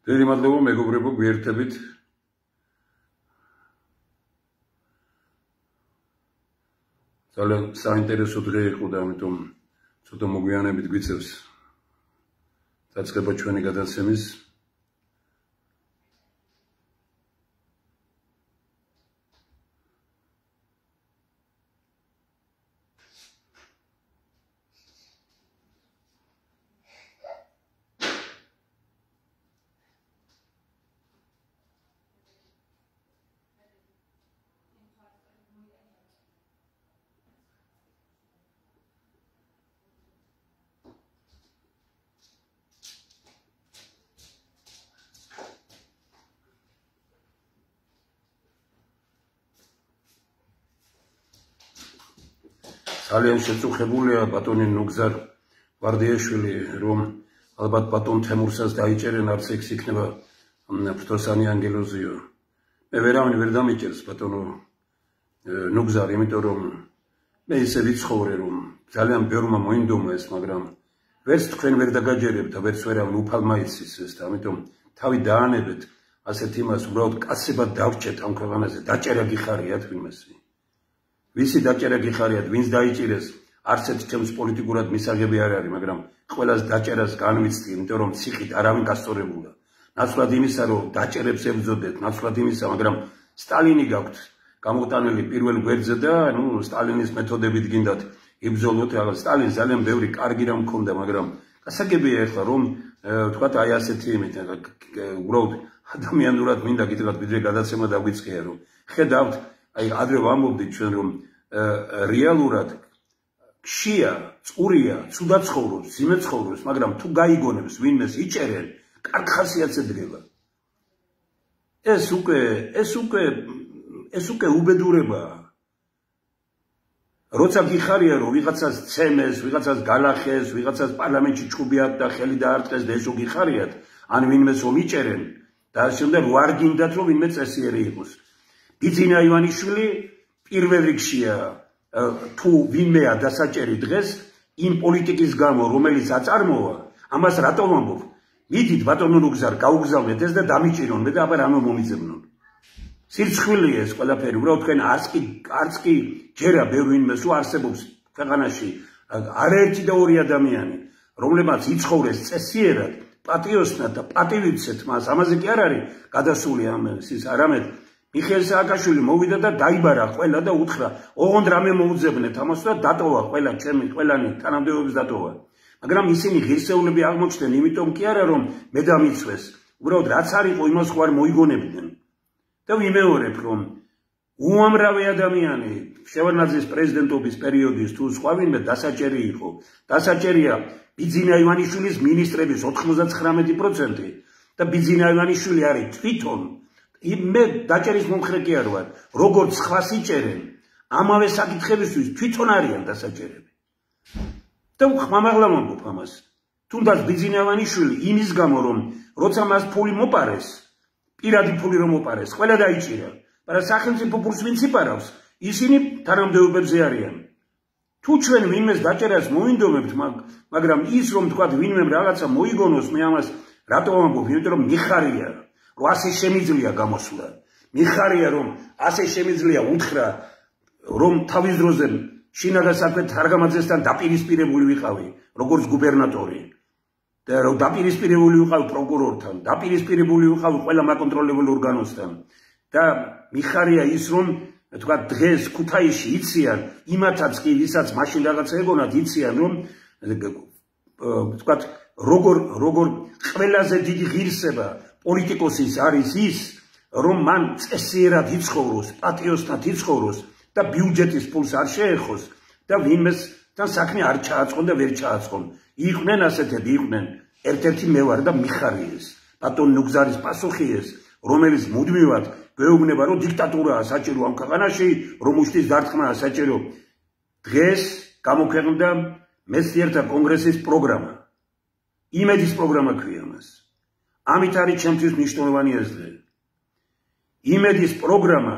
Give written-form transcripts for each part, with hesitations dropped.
Დიდი მადლობა მეგობრებო, გვერდებით. ძალიან საინტერესო დღე იყო და ამიტომ ცოტა მოგვიანებით გვიწევს დაწყება ჩვენი გადაცემის. ძალიან შეწუხებულია ბატონი ნუგზარ ვარდიაშვილი, რომ ალბათ ბატონ თემურსაც დაიჭერენ, არც ეს იქნება ფრთოსანი ანგელოზიო. მე ვერავინ ვერ დამიჭერს ბატონო ნუგზარ, იმიტომ რომ მე ისე ვიცხოვრე, რომ ძალიან ბევრმა მოინდომა ეს, მაგრამ ვერც თქვენ ვერ დაგაჯერებთ და ვერც ვერავინ უფალმა იცის ეს და ამიტომ თავი დაანებეთ ასეთ იმას, უბრალოდ კაცებად დავრჩეთ ამ ქვეყანაზე, დაჭერა გიხარიათ ვინმესი. ვისი დაჭერა გიხარიათ, ვინც დაიჭირეს, არც ერთ ჩემს პოლიტიკურად მისაღები არ არის, მაგრამ ყველას დაჭერას განვიცდი, იმიტომ რომ ციხით არავინ გასწორებულა. ნაცვლად იმისა, რომ დაჭერებს ებრძოდეთ, ნაცვლად იმისა, მაგრამ სტალინი გაქვთ გამოტანილი პირველ გვერდზე და სტალინის მეთოდებით გინდათ იბრძოლოთ. სტალინს ძალიან ბევრი კარგი რამ ჰქონდა, მაგრამ გასაგებია ახლა რომ თქვათ აი ასეთი იმით, უბრალოდ ადამიანურად მინდა გითხრათ, ვიდრე გადაცემა დაგვიწყია, რომ ხედავთ აი ადრე ვამბობდით ჩვენ, რომ რეალურად ქშია, წყურია, ცუდად ცხოვრობს, ძიმე ცხოვრობს, მაგრამ თუ გაიგონებს ვინმეს იჭერენ, კარგ ხასიათზე დგება. ეს უკვე უბედურებაა. როცა გიხარია, რომ ვიღაცას ცემეს, ვიღაცას გალახეს, ვიღაცას პარლამენტში ჩხუბიათ და ხელი დაარტყეს და ესო გიხარიათ, ან ვინმეს რომ იჭერენ და შემდეგ ვარ გინდათ, რომ ვინმე წესიერი იყოს. ბიძინა ივანიშვილი პირველ რიგშია, თუ ვინმეა დასაჭერი დღეს იმ პოლიტიკის გამო, რომელიც აწარმოა, ამას რატო ვამბობ? მიდით ბატონო ნუგზარ, გაუგზავნეთ ეს და დამიჭირონ მე და აბა რამე მომიძებნონ. სირცხვილია ეს ყველაფერი, უბრალოდ თქვენ არც კი ჯერა ბევრ ვინმეს უარსებობს ქვეყანაში არაერთი და ორი ადამიანი, რომლებმაც იცხოვრეს წესიერად, პატიოსნად და პატივიცეთ მას. ამაზე კი არ არის გადასული ამის არამედ მიხეილ სააკაშვილი მოვიდა და დაიბარა ყველა და უთხრა, ოღონდ რამე მოუძებნეთ ამას და დატოვა ყველა ჩემი ყველანი თანამდებობის დატოვა. მაგრამ ისინი ღირსეულები აღმოჩნდნენ, იმიტომ კი არა რომ მე დამიცვეს, უბრალოდ რაც არ იყო იმას ხوار მოიგონებდნენ. და ვიმეორებ, რომ უამრავი ადამიანი შევარდნაძის პრეზიდენტობის პერიოდის თუ სხვა ვინმე დასაჭერი იყო. დასაჭერია ბიძინა ივანიშვილის მინისტრების 99% და ბიძინა ივანიშვილი არის თვითონ მე დაჭერის მომხრე კი არ ვარ, როგორც სხვას იჭერენ, ამავე საკითხებისთვის თვითონ არიან დასაჭერები. და ხმამაღლა ვამბობ ამას. თუნდაც ბიძინა ივანიშვილი იმის გამო, რომ როცა მას ფული მოპარეს, პირადი ფული რომ მოპარეს, ყველა დაიჭირა. მაგრამ სახელმწიფო ფულს ვინც იპარავს, ისინი თანამდებობებზე არიან. თუ ჩვენ ვინმეს დაჭერას მოინდომებთ, მაგრამ ის რომ თქვა ვინმემ რაღაცა მოიგონოს, მე ამას რატო ვამბობ? იმიტომ რომ მიხარია, რომ ასე შემიძლია გამოსვლა. მიხარია, რომ ასე შემიძლია უთხრა, რომ თავის დროზე შინაგან საქმეთა თარგამაძესთან დაპირისპირებული ვიყავი, როგორც გუბერნატორი. და რომ დაპირისპირებული ვიყავი პროკურორთან, დაპირისპირებული ვიყავი ყველა მაკონტროლებულ ორგანოსთან. და მიხარია ის, რომ თქვა დღეს ქუთაისში იციან, იმათაც კი, ვისაც მაშინ რაღაცა ეგონათ, იციან, რომ თქვა როგორ ყველაზე დიდი ღირსება პოლიტიკოსის არის ის, რომ მან წესიერად იცხოვროს, პატიოსნად იცხოვროს და ბიუჯეტის ფულს არ შეეხოს და ვინმესთან საქმე არ ჩააწყონ და ვერ ჩააწყონ. იყვნენ ასეთები, იყვნენ. ერთ-ერთი მე ვარ და მიხარიეს. ბატონ ნუგზარის პასუხი ეს, რომელიც მუდმივად გვეუბნება, რომ დიქტატურაა საჭირო ამ ქვეყანაში, რომ უშტის დარტყმაა საჭირო. დღეს გამოქვეყნდა მეცნიერთა კონგრესის პროგრამა. იმედის პროგრამა ქვია მას. ამით არის ჩემთვის მნიშვნელოვანი ეს დღე. იმედის პროგრამა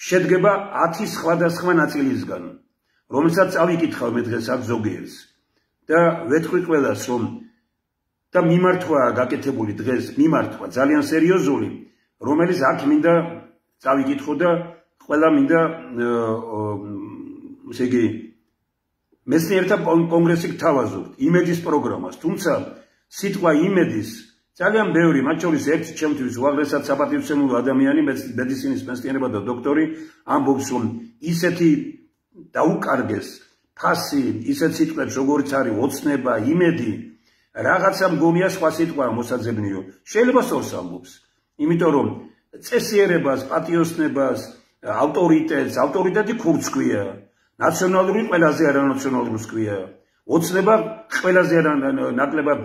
შედგება 10 სხვადასხვა ნაწილისგან, რომელსაც წავიკითხავ მე დღეს აქ ზოგიერთს და ვეთქვი ყველას, რომ და მიმართვა გაკეთებული დღეს მიმართვა ძალიან სერიოზული, რომელიც აქ მინდა წავიკითხო და ყველა მინდა ესე იგი მეცნიერთა კონგრესი გთავაზობთ იმედის პროგრამას, თუმცა სიტყვა იმედის ძალიან ბევრი, მათ შორის ერთი ჩემთვის უაღრესად საპატივცემულო ადამიანი, მედიცინის მეცნიერებათა დოქტორი ამბობს, რომ ისეთი დაუკარგეს ფასი ისეთ სიტყვებს, როგორც არის ოცნება, იმედი, რაღაცა მგონია სხვა სიტყვა მოსაძებნიო. შეიძლება სწორს ამბობს, იმიტომ რომ წესიერებას, პატიოსნებას, ავტორიტეტი ქურდს ქვია, ნაციონალური ყველაზე არანაციონალურს ქვია. ოცნება ყველაზე ნაკლებად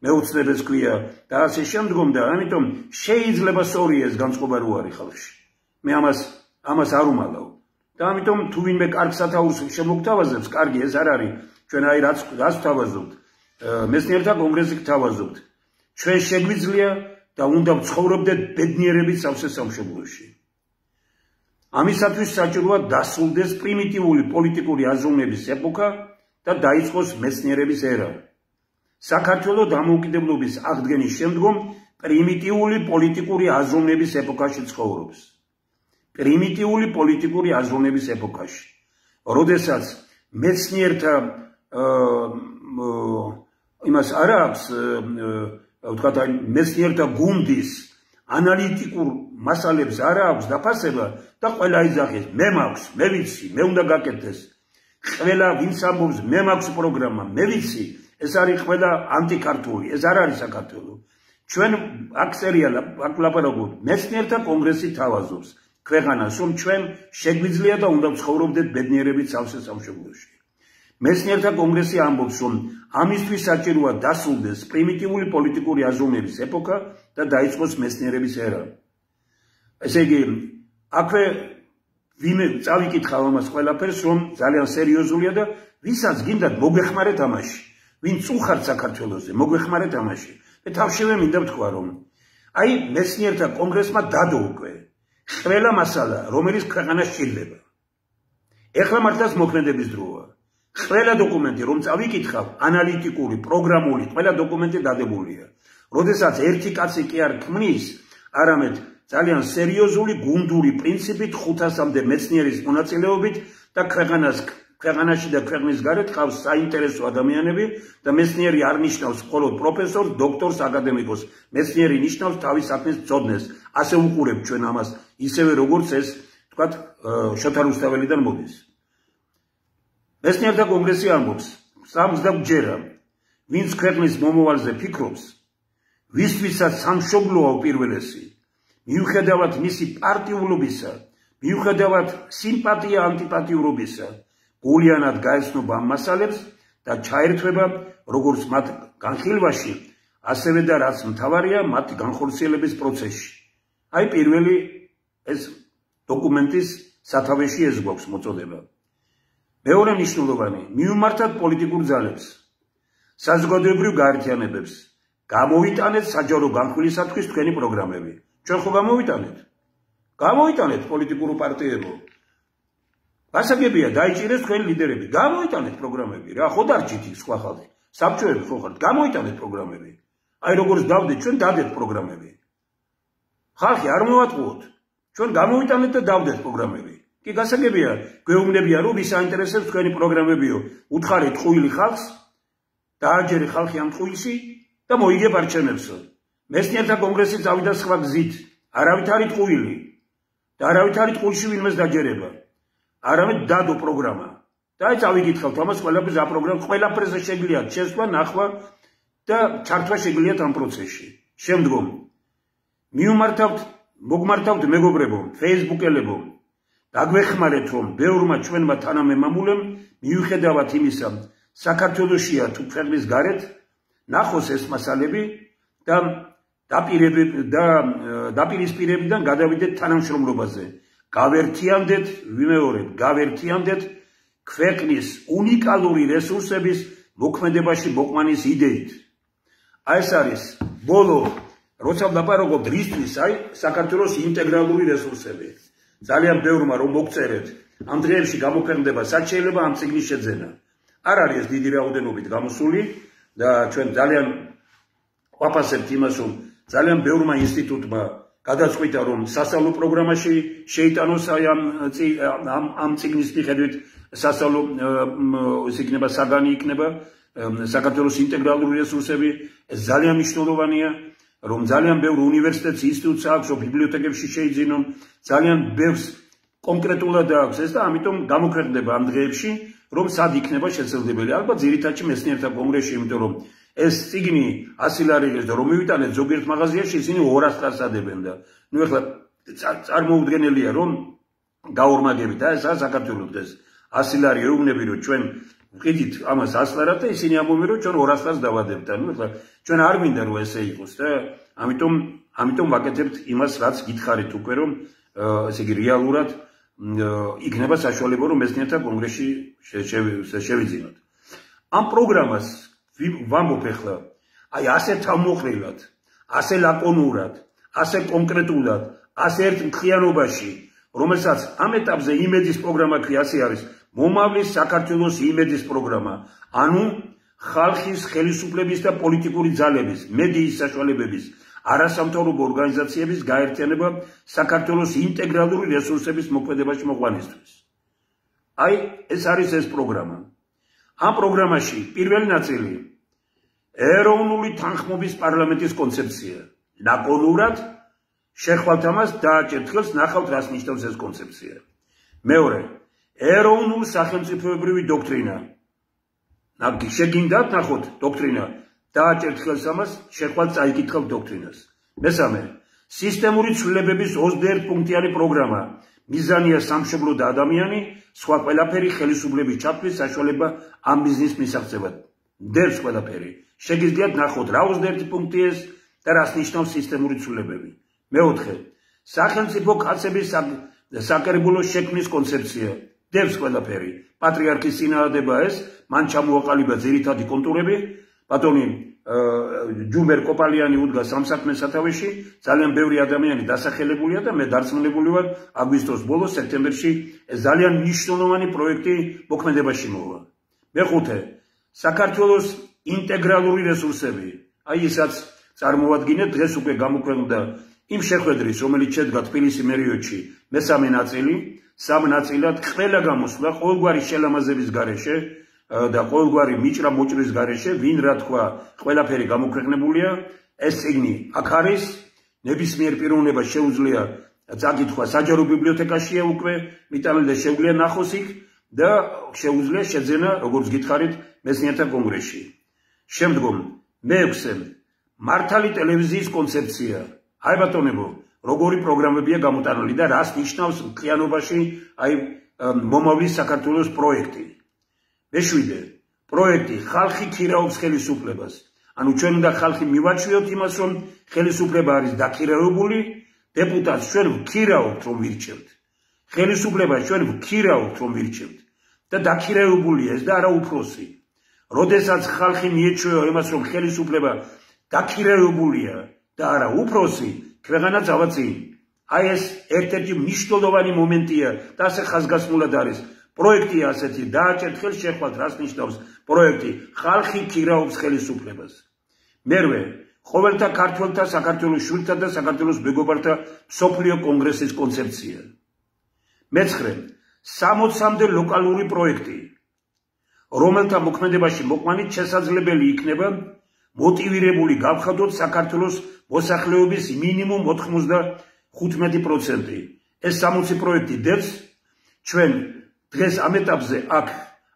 მეოცნებას ქვია და ასე შემდგომ და ამიტომ შეიძლება სწორი ეს განწყობა რო არის ხალხში. მე ამას არ უმალავ. და ამიტომ თუ ვინმე კარგ სათაურს შემოგთავაზებს, კარგი ეს არ არის. ჩვენ აი რაც ვთავაზობთ, მეცნიერთა კონგრესი გთავაზობთ. ჩვენ შეგვიძლია და უნდა ვცხოვრობდეთ ბედნიერებით სავსე სამშობლოში. ამისათვის საჭიროა დასრულდეს პრიმიტიული პოლიტიკური აზროვნების ეპოქა და დაიწყოს მეცნიერების ერა. საქართველოს დამოუკიდებლობის აღდგენის შემდგომ პრიმიტიული პოლიტიკური აზროვნების ეპოქაში ცხოვრობს. პრიმიტიული პოლიტიკური აზროვნების ეპოქაში. როდესაც მეცნიერთა იმას არ აქვს, ვთქვათ, მეცნიერთა გუნდის ანალიტიკურ მასალებს არ აქვს დაფასება და ყველა იძახის, მე მაქვს, მე ვიცი, მე უნდა გაკეთდეს. ყველა ვინც ამბობს, მე მაქვს პროგრამა, მე ვიცი, ეს არის ყველა ანტიკართული, ეს არ არის საქართველო. ჩვენ აქ სერიალა აქ ლაპარაკობთ, მეცნიერთა კონგრესი თავაზობს ქვეყანას, რომ ჩვენ შეგვიძლია და უნდა ვცხოვრობდეთ ბედნიერებით სავსე სამშობლოში. მეცნიერთა კონგრესი ამბობს, რომ ამისთვის საჭიროა დასრულდეს პრიმიტიული პოლიტიკური აზროვნების ეპოქა და დაიწყოს მეცნიერების ერა. ესე იგი, აქვე ვინმე წავიკითხავ ამას ყველაფერს, რომ ძალიან სერიოზულია და ვისაც გინდათ მოგეხმარეთ ამაში, ვინც უხართ საქართველოზე, მოგეხმარეთ ამაში. მე თავშივე მინდა ვთქვა, რომ აი მეცნიერთა კონგრესმა დადო უკვე ყველა მასალა, რომელიც ქვეყანას სჭირდება. ეხლა მართლაც მოქმედების დროა. ყველა დოკუმენტი, რომ წავიკითხავ, ანალიტიკური, პროგრამული, ყველა დოკუმენტი დადებულია. როდესაც ერთი კაცი კი არ ქმნის, არამედ ძალიან სერიოზული გუნდური პრინციპით 500-მდე მეცნიერის მონაწილეობით და ქვეყანაში და ქვეყნის გარეთ ყავს საინტერესო ადამიანები და მეცნიერი არ ნიშნავს მხოლოდ პროფესორს, დოქტორს, აკადემიკოს. მეცნიერი ნიშნავს თავის საქმის მწოდნეს. ასე უყურებთ ჩვენ ამას, ისევე როგორც ეს, თქვათ, შოთა რუსთაველიდან მოდის. მეცნიერთა კონგრესი ამბობს, 70-ჯერა, ვინც ქვეყნის მომავალზე ფიქრობს, ვისთვისაც სამშობლოა უპირველესი, მიუხედავად მისი პარტიულობისა, მიუხედავად სიმპათია ანტიპატიურობისა, გულიანად გაეცნობა ამ მასალებს და ჩაერთვება როგორც მათ განხილვაში, ასევე და რაც მთავარია, მათი განხორციელების პროცესში. აი პირველი ეს დოკუმენტის სათავეში ეს გვაქვს მოწოდება. მეორე მნიშვნელოვანი, მიუმართათ პოლიტიკურ ძალებს, საზოგადოებრივ გაერთიანებებს, გამოვიტანეთ საჯარო განხილვისათვის თქვენი პროგრამები. ჩვენ ხო გამოვიტანეთ პოლიტიკურ პარტიებო. გასაგებია დაიჭირეს თქვენი ლიდერები, გამოვიტანეთ პროგრამები რა, ხო დარჩით იქ სხვა ხალხი. საბჭოები ხო ხართ, გამოვიტანეთ პროგრამები. აი როგორც დავდეთ, ჩვენ დავდეთ პროგრამები. ხალხი არ მოვატყუოთ. ჩვენ გამოვიტანეთ და დავდეთ პროგრამები. კი გასაგებია, გვეუბნებიან რომ ვის აინტერესებს თქვენი პროგრამებიო. უთხარით ტყუილი ხალხს, დააჯერე ხალხი ამ ტყუილში და მოიგებ არჩევნებსო. მეცნიერთა კონგრესი წავიდა სხვა გზით, არავით არის ტყუილი და არავით არის ტყუილში ვინმეს დაჯერება. არამედ დადო პროგრამა. და აი წავიკითხავთ ამას ყველაფერს ამ პროგრამას, ყველაფერზე შეგიძლიათ შესვლა, ნახვა და ჩართვა შეგიძლიათ ამ პროცესში. შემდგომ მოგმართავთ მეგობრებო, Facebook-ელებო, დაგვეხმარეთ რომ ბევრმა ჩვენმა თანამემამულემ მიუხედავად იმისა, საქართველოშია თუ ქვეყნის გარეთ, ნახოს ეს მასალები და დაპირისპირებიდან გადავიდეთ თანამშრომლობაზე. გავერთიანდეთ ქვეყნის უნიკალური რესურსების მოქმედებაში მოყვანის იდეით. აი ეს არის ბოლო, როცა ვლაპარაკობ რისთვის, აი საქართველოს ინტეგრალური რესურსები. ძალიან ბევრმა რომ მოგწერეთ, ამ დღეებში გამოქვეყნდება, სად შეიძლება ამ წიგნის შეძენა. არ არის ეს დიდი რაოდენობით გამოსული და ჩვენ ძალიან ვაფასებთ იმას, რომ ძალიან ბევრმა ინსტიტუტმა გადაწყვიტა, რომ სასწავლო პროგრამაში შეიტანოს ამ წიგნის მიხედვით სასწავლო იქნება საგანი იქნება საქართველოს ინტეგრალური რესურსები. ეს ძალიან მნიშვნელოვანია, რომ ძალიან ბევრ უნივერსიტეტს ინსტიტუტს აქვს, რომ ბიბლიოთეკებში შეიძინონ, ძალიან ბევრს კონკრეტულად აქვს ეს და ამიტომ გამოქვეყნდება ამ დღეებში, რომ სად იქნება შესაძლებელი. ალბათ ძირითადში მეცნიერთა კონგრესში, იმიტომ რომ ეს წიგნი 100 ლარი და რომ მივიტანეთ ზოგიერთ მაღაზიაში, ისინი 200 ლარს ადებენ და ნუ ეხლა წარმოუდგენელია, რომ გაორმაგებით და ესაა საქართველოს დღეს 100 ლარი ეუბნები, რომ ჩვენ ვყიდით ამას 100 ლარად და ისინი ამბობენ, რომ ჩვენ 200 ლარს დავადებთ და ნუ ეხლა ჩვენ არ მინდა რომ ესე იყოს და ამიტომ ვაკეთებთ იმას, რაც გითხარით უკვე, რომ ესე იგი რეალურად იქნება საშუალება, რომ მეცნიერთა კონგრესში შევიძინოთ. ამ პროგრამას ვამბობ ახლა, აი ასე თავმოყრილად, ასე ლაკონურად, ასე კონკრეტულად, ასე ერთ მთლიანობაში, რომელსაც ამ ეტაპზე იმედის პროგრამა ქვია, ასე არის მომავლის საქართველოს იმედის პროგრამა, ანუ ხალხის ხელისუფლების და პოლიტიკური ძალების, მედიის საშუალებების, არასამთავრობო ორგანიზაციების გაერთიანება საქართველოს ინტეგრალური რესურსების მოქმედებაში მოყვანისთვის. აი, ეს არის ეს პროგრამა. ამ პროგრამაში პირველი ნაწილი ეროვნული თანხმობის პარლამენტის კონცეფცია. ლაკონურად შეხვალთ ამას, დააჭერთ ხელს, ნახავთ რას ნიშნავს ეს კონცეფცია. მეორე, ეროვნულ სახელმწიფოებრივი დოქტრინა. შეგინდათ ნახოთ დოქტრინა, დააჭერთ ხელს ამას, შეხვალთ წაიკითხავთ დოქტრინას. მესამე, სისტემური ცვლილებების 21 პუნქტიანი პროგრამა. მიზანია სამშობლო და ადამიანი, სხვა ყველაფერი ხელისუფლების ჩათვლის საშუალება ამ ბიზნეს მისაღწევად. დევს ყველაფერი. შეგიძლიათ ნახოთ რა 21 პუნქტი ეს და რას ნიშნავს სისტემური ცვლილებები. მეოთხე, სახელმწიფო კაცების საკრებულოს შექმნის კონცეფცია. დევს ყველაფერი. პატრიარქის წინააღმდება ეს, მან ჩამოაყალიბა ძირითადი კონტურები, ბატონი ჯუმერ კოპალიანი უდგა სამსაქმე სათავეში, ძალიან ბევრი ადამიანი დასახელებულია და მე დარწმუნებული ვარ, აგვისტოს ბოლოს, სექტემბერში ეს ძალიან მნიშვნელოვანი პროექტი მოქმედებაში მოვა. მეხუთე, საქართველოს ინტეგრალური რესურსები. აი ისაც წარმოადგინეთ, დღეს უკვე გამოქვეყნდა იმ შეხვედრის, რომელიც შედგა თბილისის მერიოდში, მესამე ნაწილი, სამ ნაწილად ყველა გამოსვლა ყოველგვარი შელამაზების გარეშე და ყოველგვარი მიჭრა მოჭრის გარეშე, ვინ რა თქვა, ყველაფერი გამოქვეყნებულია. ეს წიგნი აქ არის, ნებისმიერ პიროვნება შეუძლია წაკითხვა საჯარო ბიბლიოთეკაშია უკვე მიტანილი და შეუძლია ნახოს იქ და შეუძლია შეძენა, როგორც გითხარით, მეცნიერთა კონგრესში. შემდგომ მეექვსე, მართალი ტელევიზიის კონცეფცია. აი ბატონებო, როგორი პროგრამებია გამოტანილი და რას ნიშნავს მთლიანობაში აი მომავლის საქართველოს პროექტი. მეშვიდე, პროექტი ხალხი ქირაობს ხელისუფლებას. ანუ ჩვენ უნდა ხალხი მივაჩვიოთ იმას, რომ ხელისუფლება არის დაქირავებული, დეპუტატს ჩვენ ვქირავთ, რომ ვირჩევთ. ხელისუფლებას ჩვენ ვქირავთ, რომ ვირჩევთ. და დაქირავებულია ეს და არა უფროსი. როდესაც ხალხი მიეჩვევა იმას, რომ ხელისუფლება დაქირავებულია და არა უფროსი, ქვეყანა წავაწინ. აი ეს ერთ-ერთი მნიშვნელოვანი მომენტია და ასე ხაზგასმულად არის. პროექტია ასეთი, დააჭერთ ხელს, შეხვალთ რას ნიშნავს პროექტი. ხალხი ქირაობს ხელისუფლებას. მერვე, ყოველთა ქართველთა, საქართველოს შვილთა და საქართველოს მეგობართა მსოფლიო კონგრესის კონცეფცია. მეცხრე, 60-მდე ლოკალური პროექტი, რომელთა მოქმედებაში მოყვანით შესაძლებელი იქნება მოტივირებული გავხადოთ საქართველოს მოსახლეობის მინიმუმ 95%. ეს 60 პროექტი დევს ჩვენ დღეს ამ ეტაპზე აქ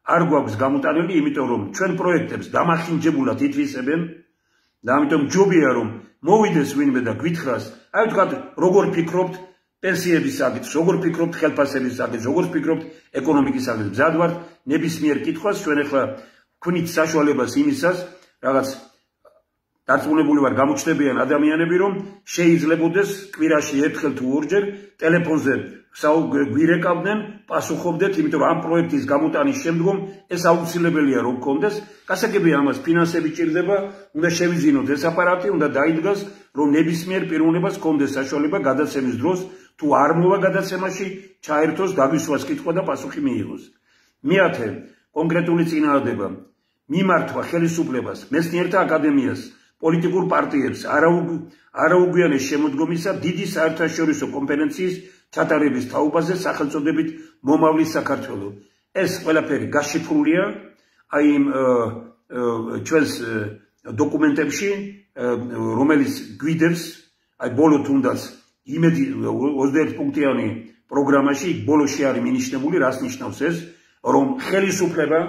არ გვაქვს გამოტანილი, იმიტომ რომ ჩვენ პროექტებს დამახინჯებულად ითვისებენ და ამიტომ ჯობია რომ მოვიდეს ვინმე და გვითხრას, აი ვთქვათ, როგორ ფიქრობთ პენსიების საკითხს, როგორ ფიქრობთ ხელფასების საკითხს, როგორ ფიქრობთ ეკონომიკის საკითხს. მზად ვართ ნებისმიერ კითხვას, ჩვენ ახლა ვქნით საშუალებას იმისას, რაღაც დარწმუნებული ვარ გამოჩნდებიან ადამიანები, რომ შეიძლებოდეს კვირაში ერთხელ თუ ორჯერ ტელეფონზე გვირეკავდნენ, პასუხობდეთ, იმიტომ რომ ამ პროექტის გამოტანის შემდგომ ეს აუცილებელია რომ გქონდეს. გასაგებია ამას ფინანსები ჭირდება, უნდა შევიძინოთ ეს აპარატი, უნდა დაიდგას, რომ ნებისმიერ პიროვნებას გქონდეს საშუალება გადაცემის დროს, თუ არ მოვა გადაცემაში, ჩაერთოს, დაგვისვას კითხვა და პასუხი მიიღოს. მეათე, კონკრეტული წინააღმდება მიმართვა ხელისუფლებას, მეცნიერთა აკადემიას, პოლიტიკურ პარტიებს არაუგვიანეს შემოდგომისა დიდი საერთაშორისო კონფერენციის ჩატარების თაობაზე სახელწოდებით მომავლის საქართველო. ეს ყველაფერი გაშიფრულია აი იმ ჩვენს დოკუმენტებში, რომელიც გვიდევს აი ბოლო თუნდაც იმედი 21 პუნქტიანი პროგრამაში ბოლოში არის მინიშნებული, რას ნიშნავს ეს, რომ ხელისუფლება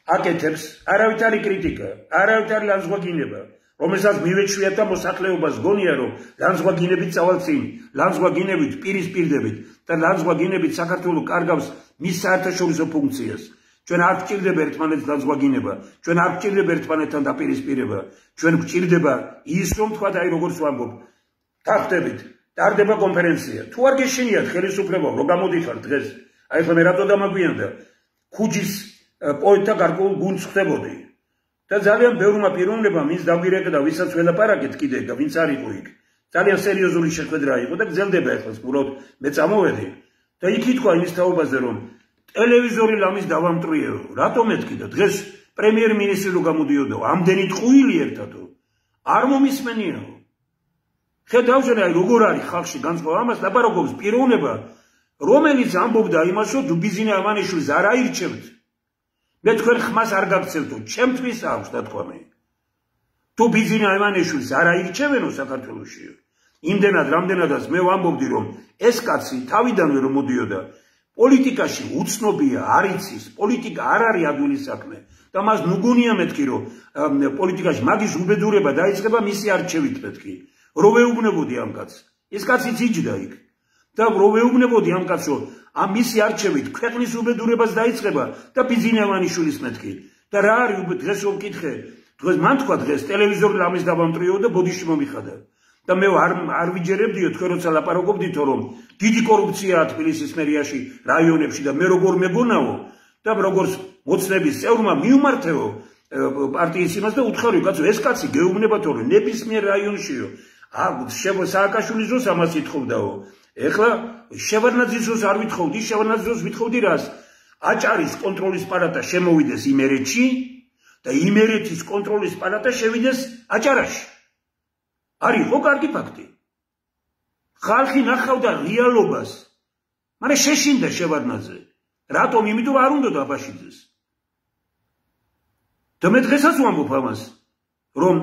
აკეთებს არავითარი კრიტიკა, არავითარი ლანძღვაგინება, რომელსაც მივეჩვიათ და მოსახლეობას გონია, რომ ლანძღვაგინებით წავალ წინ, ლანძღვაგინებით პირისპირდებით და ლანძღვაგინებით საქართველო კარგავს მის საერთაშორისო ფუნქციას. ჩვენ არ გვჭირდება ერთმანეთს ლანძღვაგინება, ჩვენ არ გვჭირდება ერთმანეთთან დაპირისპირება, ჩვენ გვჭირდება ის, რომ თქვა და აი როგორც ვამბობ, გახდებით, ტარდება კონფერენცია. თუ არ გეშინიათ ხელისუფლება, რომ გამოდიხარ დღეს, აი ხომ რატო დამაგვიანდა ქუჯის პოეტთა გარკვეულ გუნდს ხდებოდი. და ძალიან ბევრმა პიროვნებამ ის დაგვირეკდა, ვისაც ველაპარაკეთ კიდე და ვინც არ იყო იქ. ძალიან სერიოზული შეხვედრა იყო და გრძელდება ახლა უბრალოდ მე წამოვედი და იქ ითქვა იმის თაობაზე, რომ ტელევიზორი ლამის დავამტრიეო. რატო მეთქი და დღეს პრემიერ-მინისტრი რო გამოდიოდა, ამდენი ტყუილი ერთადო. არ მომისმენიაო. ხედავთ აი როგორ არის ხალხში განწყობა ამას ლაპარაკობს პიროვნება, რომელიც ამბობდა იმას, რომ დუბიზინე ამანიშვილს არ აირჩევთ. მე თქვენ ხმას არ გაგცევთო, ჩემთვის აქვს დათქვამი. თუ ბიზინე ამანიშვილს არ აირჩევენო საქართველოშიო. იმდენად რამდენადაც მე ვამბობდი, რომ ეს კაცი თავიდანვე რომ მოდიოდა პოლიტიკაში უცნობია, არ იცის, პოლიტიკა არ არის ადვილი საქმე და მას ნუგონია მეთქი, რომ პოლიტიკაში მაგის უბედურება დაიწყება მისი არჩევით მეთქი. რო ვეუბნებოდი ამ კაცს, ეს კაცი ძიჯდა იქ და რო ვეუბნებოდი ამ კაცს, რომ ამ მისი არჩევით ქვეყნის უბედურებას დაიწყება და ბიზინე ამანიშვილის მეთქი და რა არის დღეს რომ ვკითხე, დღეს მან თქვა დღეს ტელევიზორი ამის დავამტრიო და ბოდიში მომიხადა. და მე არ ვიჯერებდიო თქვენ როცა ლაპარაკობდითო, რომ დიდი კორუფციაა თბილისის მერიაში, რაიონებში და მე როგორ მეგონაო და როგორც მოცნების წევრმა მიუმართეო პარტიის იმას და უთხარი კაცო, ეს კაცი გეუბნებათო, რომ ნებისმიერ რაიონშიო სააკაშვილის დროს ამას ითხოვდაო. ეხლა შევარდნაძის დროს არ ვითხოვდი, შევარდნაძის დროს ვითხოვდი რას? აჭარის კონტროლის პალატა შემოვიდეს იმერეთში და იმერეთის კონტროლის პალატა შევიდეს აჭარაში. არის ხო კარგი ფაქტი? ხალხი ნახავდა რეალობას, მაგრამ შეშინდა შევარდნაძე. რატომ? იმიტომ არ უნდა აბაშიძეს. და მე დღესაც ვამბობ ამას, რომ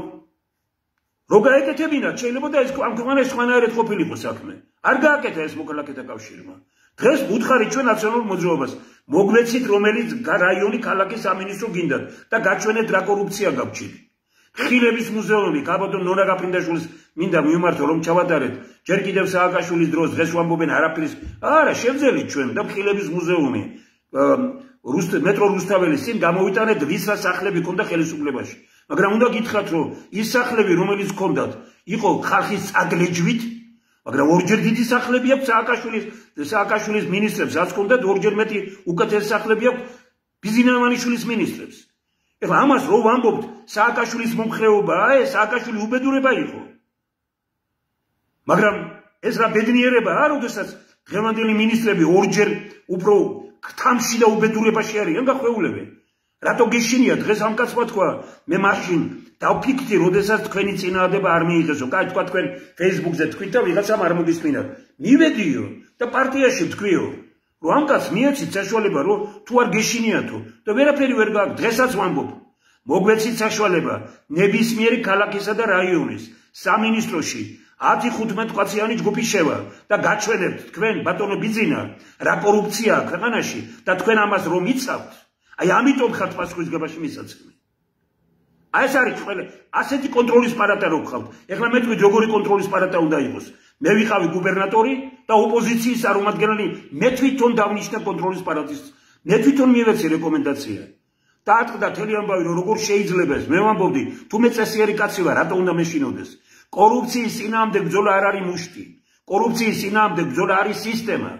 რო გაეკეთებინათ, შეიძლება და ეს ამ ქვეყანაში სხვანაირად ყოფილიყო საქმე. არ გააკეთა ეს მოქალაქეთა კავშირმა. დღეს უთხარი ჩვენ ნაციონალურ მოძრაობას, მოგვეცით რომელიც რაიონი ქალაქის სამინისტრო გინდათ და გაჩვენეთ რა კორუფცია გაგვჭირდა. ხილების მუზეუმი, გაბატონ ნონა გაფრინდაშვილის მინდა მივმართო რომ ჩავატარეთ. ჯერ კიდევ სააკაშვილის დროს დღეს ვამბობენ არაფრის. არა, შევძელით ჩვენ და ხილების მუზეუმი. მეტრო რუსთაველის წინ გამოვიტანეთ ვისა სახლები ქონდა ხელისუფლებაში. მაგრამ უნდა გითხრათ, რომ ის სახლები, რომელიც ქონდათ, იყო ხალხის წაგლეჯვით, მაგრამ ორჯერ დიდი სახლები აქვს სააკაშვილის მინისტრებს, რაც ქონდათ ორჯერ მეტი უკეთესი სახლები აქვს ბიზინე ამანიშვილის მინისტრებს. ეხლა ამას რო ვამბობთ, სააკაშვილის მომხრეობაა, ეს სააკაშვილი უბედურება იყო. მაგრამ ეს რა ბედნიერებაა, როდესაც დღევანდელი მინისტრები ორჯერ უფრო თამში და უბედურებაში არიან გახვეულები. რატო გეშინია დღეს ამ კაცმა თქვა, მე მაშინ დავფიქრდი, როდესაც თქვენი წინააღმდება არ მიიღესო. კაი, თქვა თქვენ Facebook-ზე თქვით და ვიღაცამ არ მოგისმინათ. მივედიო და პარტიაში თქვიო, რომ ამ კაცს მიეცით საშუალება, რომ თუ არ გეშინიათო და ვერაფერი ვერ გააქვს. დღესაც ვამბობ, მოგვეცით საშუალება ნებისმიერი ქალაქისა და რაიონის სამინისტროში 10-15 კაციანი ჯგუფი შევა და გაჩვენებთ თქვენ ბატონო ბიზინა რა კორუფციაა ქვეყანაში და თქვენ ამას რომ იცავთ. აი ამიტომ ხართ პასუხისგებაში მისაცემი. აი ეს არის ყველა ასეთი კონტროლის პალატა რო გყავთ. ეხლა მე თქვი როგორი კონტროლის პალატა უნდა იყოს. მე ვიყავი გუბერნატორი და ოპოზიციის წარმომადგენელი, მე თვითონ დავნიშნა კონტროლის პალატის. მე თვითონ მივეცი რეკომენდაცია. დაატყდა თელი ამბავი რომ როგორ შეიძლება ეს. მე ვამბობდი, თუ მე წესიერი კაცი ვარ, რატო უნდა მეშინოდეს? კორუფციის წინააღმდეგ ბრძოლა არ არის მუშტი. კორუფციის წინააღმდეგ ბრძოლა არის სისტემა.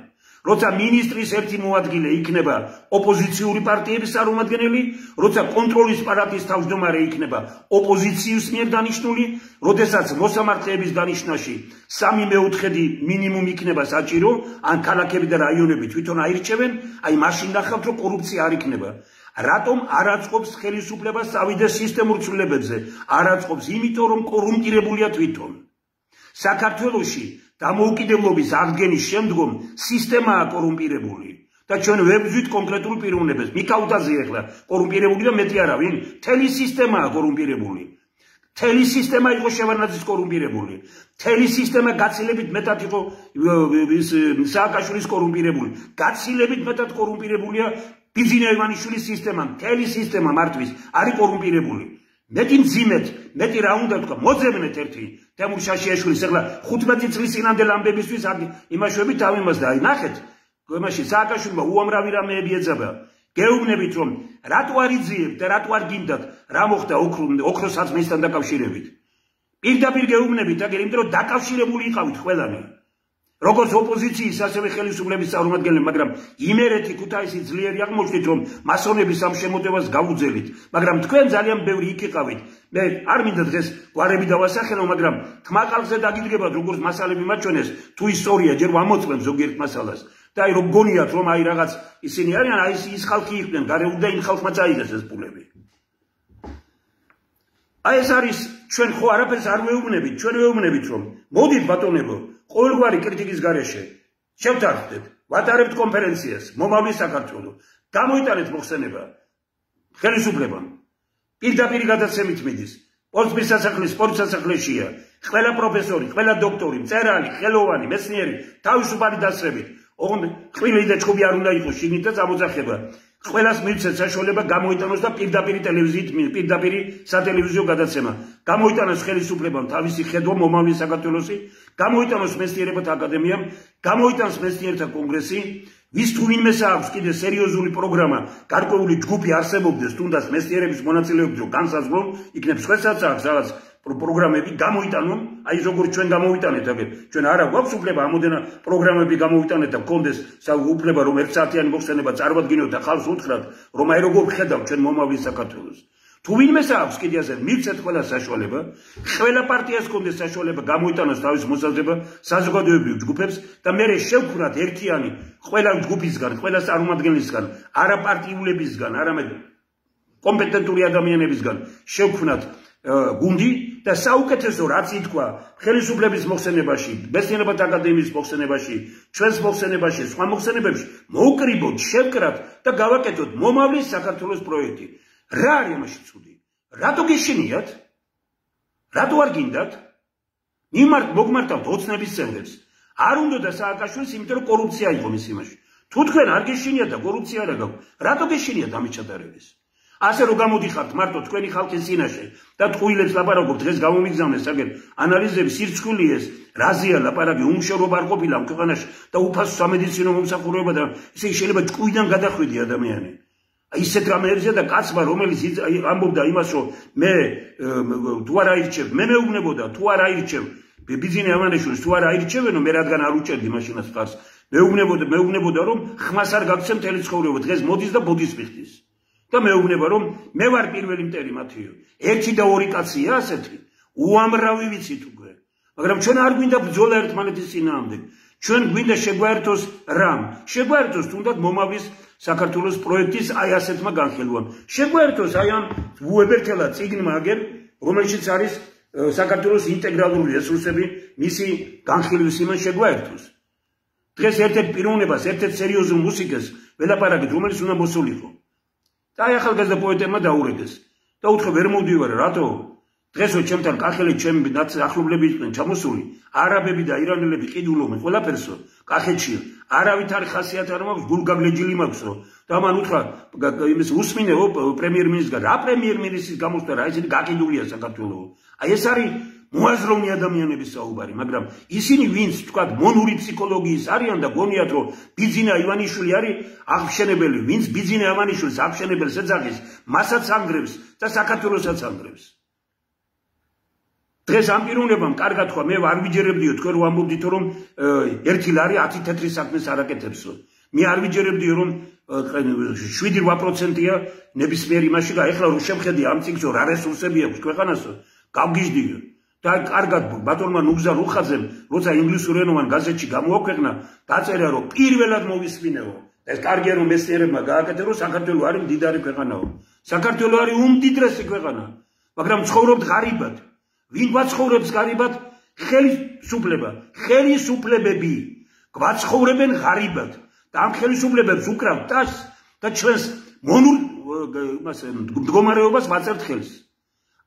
როცა მინისტრის ერთი მოადგილე იქნება ოპოზიციური პარტიების წარმომადგენელი, როცა კონტროლის პალატის თავმჯდომარე იქნება ოპოზიციის მიერ დანიშნული, როდესაც მოსამართლეების დანიშნაში 3/4 მინიმუმ იქნება საჭირო, ან ქალაქები და რაიონები თვითონ აირჩევენ, აი მაშინ ნახავთ რომ კორუფცია არ იქნება. რატომ არ აწყობს ხელისუფლებას წავიდეს სისტემურ ცვლილებებზე? არ აწყობს, იმიტომ რომ კორუმპირებულია თვითონ. საქართველოში დამოუკიდებლობის აღდგენის შემდგომ სისტემაა კორუმპირებული. და ჩვენ ვებრძვით კონკრეტულ პიროვნებას. მიკაუტაზე ახლა კორუმპირებული და მეტი არა ვინ? მთელი სისტემაა კორუმპირებული. მთელი სისტემა იყო შევარდნაძის კორუმპირებული. მთელი სისტემა გაცილებით მეტად იყო სააკაშვილის კორუმპირებული. გაცილებით მეტად კორუმპირებულია ბიძინა ივანიშვილის სისტემა. მთელი სისტემა მართვის არის კორუმპირებული. მეტი მძიმედ, მეტი რა უნდა თქვა, მოძებნეთ ერთი თემურ შაშიაშვილის ახლა 15 წლის წინანდელ ამბებისთვის იმაშვებით თავიმას და აი ნახეთ მაშინ სააკაშვილმა უამრავი რამეები ეძაბა. გეუბნებით რომ რატო არ იძიებთ და რატო არ გინდათ რა მოხდა ოქროს საწმისთან დაკავშირებით. პირდაპირ გეუბნებით, იმიტომ რომ დაკავშირებული იყავით ყველანი. როგორც ოპოზიციის, ასევე ხელისუფლების წარმომადგენლები, მაგრამ იმერეთი ქუთაისი ძლიერი აღმოჩნდით, რომ მასონების ამ შემოტევას გავუძელით, მაგრამ თქვენ ძალიან ბევრი იქ იყავით. მე არ მინდა დღეს გვარები დავასახელო, მაგრამ თმაყალზე დაგიდგებათ, როგორც მასალები მაჩვენეს, თუ ისტორია ჯერ ამოწმებს ზოგიერთ მასალას. და აი რომ გონიათ რომ აი რაღაც ისინი არიან აი ის ხალხი იყვნენ გარეულ და იმ ხალხმა წაიღეს ეს პულები. აი ეს არის ჩვენ ხო არაფერს არ ვეუბნებით, ჩვენ ვეუბნებით რომ მოდით ბატონებო, ყოველგვარი კრიტიკის გარეშე შევთანხმდეთ, ვატარებთ კონფერენციას, მომავლის საქართველო, გამოიტანეთ მოხსენება ხელისუფლებამ. პირდაპირ გადაცემით მიდის. პოლიციის სასახლე, სპორტის სასახლეშია, ყველა პროფესორი, ყველა დოქტორი, მწერალი, ხელოვანი, მეცნიერი, თავისუფალი დასწრებით. ოღონდ ხვილი და ჩხუბი არ უნდა იყოს შიგნით და წამოძახება. ყველას მივცეთ საშუალება გამოიტანოს და პირდაპირ ტელევიზიით, პირდაპირ სატელევიზიო გადაცემა. გამოიტანოს ხელისუფლებამ თავისი ხედვა მომავლის საქართველოსი, გამოიტანოს მეცნიერებათა აკადემიამ, გამოიტანოს მეცნიერთა კონგრესი, ვის თუ ვინმეს აქვს კიდე სერიოზული პროგრამა, გარკვეული ჯგუფი არსებობდეს, თუნდაც მეცნიერების მონაწილეობით რომ განსაზღვრონ, იქნებ სხვასაც აქვს რაღაც პროგრამები გამოიტანონ, აი როგორც ჩვენ გამოვიტანეთ, ჩვენ არა გვაქვს უფლება ამოდენა პროგრამები გამოვიტანეთ და გქონდეს უფლება რომ 1 საათიანი მოხსენება წარმატგინოთ და ხალხს უთხრათ, რომ აი როგორ ხედავთ ჩვენ მომავლის საქართველოს. თუ ვინმეს აქვს კიდე ასე მივცეთ ყველა საშუალება, ყველა პარტიას გქონდეს საშუალება გამოიტანოს თავის მოსაზრება საზოგადოებრივ ჯგუფებს და მე შევქმნათ ერთიანი ყველა ჯგუფისგან, ყველა წარმომადგენლისგან, არა პარტიულებისგან, არამედ კომპეტენტური ადამიანებისგან შევქმნათ გუნდი და საუკეთესო რაც ითქვა ხელისუფლების მოხსენებაში, მეცნიერებათა აკადემიის მოხსენებაში, ჩვენს მოხსენებაში, სხვა მოხსენებებში მოვკრიბოთ, შევკრათ და გავაკეთოთ მომავლის საქართველოს პროექტი. რა არის ამაში ცუდი? რატო გეშინიათ? რატო არ გინდათ? მოგმართავთ ოცნების წევრებს. არ უნდა სააკაშვილის, იმიტომ რომ კორუფცია იყო მის იმაში. თუ თქვენ არ გეშინიათ და კორუფცია არ გაქვთ, რატო გეშინიათ ამის ჩატარების? ასე რომ გამოდიხართ მარტო თქვენი ხალხის წინაშე და ტყუილებს ლაპარაკობთ, დღეს გამომიგზავნეს აგერ ანალიზები სირცხვილი ეს, რაზეა ლაპარაკი, უმშევრობა არ ყოფილა ამ ქვეყანაში და უფასო სამედიცინო მომსახურება და ისე შეიძლება ჭკუიდან გადახვიდი ადამიანი. ისეთ რამეებზია და კაცმა რომელიც ამბობდა იმას რომ მე თუ არ აირჩევ, მე მეუბნებოდა თუ არ აირჩევ ბიძინა ივანიშვილის თუ არ აირჩევენო, მე რადგან არ უჭერდი მაშინაც ხარს. მეუბნებოდა რომ ხმას არ გაგცემ მთელი ცხოვრება, დღეს მოდის და ბოდის მიხდის. და მეუბნება რომ მე ვარ პირველი მტერი მათიო. 1 და 2 კაცია ასეთი. უამრავი ვიცით უკვე. მაგრამ ჩვენ არ გვინდა ბრძოლა ერთმანეთის წინააღმდეგ. ჩვენ გვინდა შეგვაერთოს რამ? შეგვაერთოს თუნდაც მომავლის საქართველოს პროექტის აი ასეთმა განხილვამ. შეგვაერთოს აი ამ უებერთელა წიგნმა აგერ, რომელშიც არის საქართველოს ინტეგრალური რესურსები, მისი განხილვის იმან შეგვაერთოს. დღეს ერთ-ერთ პიროვნებას, ერთ-ერთ სერიოზულ მუსიკას ველაპარაკეთ, რომელიც უნდა მოსულიყო. და აი ახალგაზრდა პოეტებმა დაურეკეს. და უთხრა ვერ მოვდივარ, რატო? დღესო ჩემთან კახელი ჩემი ახლობლები იყვნენ ჩამოსული, არაბები და ირანელები ყიდულობენ ყველაფერსო, კახეთში არავითარი ხასიათი არ მაქვს, გულგაგლეჯილი მაქვსო. და მან უთხრა იმის უსმინეო პრემიერ-მინისტრისგან, რა პრემიერ-მინისტრის გამოსვლა რა ისინი გაკიდულია საქართველო. აი ეს არის მოაზროვნე ადამიანების საუბარი, მაგრამ ისინი ვინც თქვა მონური ფსიქოლოგიის არიან და გონიათ რომ ბიძინა ივანიშვილი არის აღმშენებელი, ვინც ბიძინა ივანიშვილის აღმშენებელს ეძახის, მასაც ანგრევს და საქართველოსაც ანგრევს. დღეს ამ პიროვნებამ კარგად თქვა, მე არ ვიჯერებდიო თქვენ რომ ამბობდით რომ 1 ლარი 10 თეთრი საქმეს არ აკეთებსო. მე არ ვიჯერებდიო რომ 7-8%-ია ნებისმიერ იმაში და ეხლა რომ შევხედი ამ წიგნს რა რესურსები აქვს ქვეყანასო, გავგიჟდიო. და კარგად ბატონმა ნუგზარ უხაძემ, როცა ინგლისურენოვან გაზეთში გამოაქვეყნა, დაწერა რომ პირველად მოვისმინეო ეს კარგია რომ მეცნიერებმა გააკეთეს რომ საქართველო არის მდიდარი ქვეყანაო. საქართველო არის უმდიდრესი ქვეყანა, მაგრამ ცხოვრობთ ღარიბად. ვინ გვაცხოვრებს ღარიბად? ხელისუფლებები გვაცხოვრებენ ღარიბად. და ამ ხელისუფლებებს უკრავთ ტაშს და ჩვენს მონურ მდგომარეობას ვაწერთ ხელს.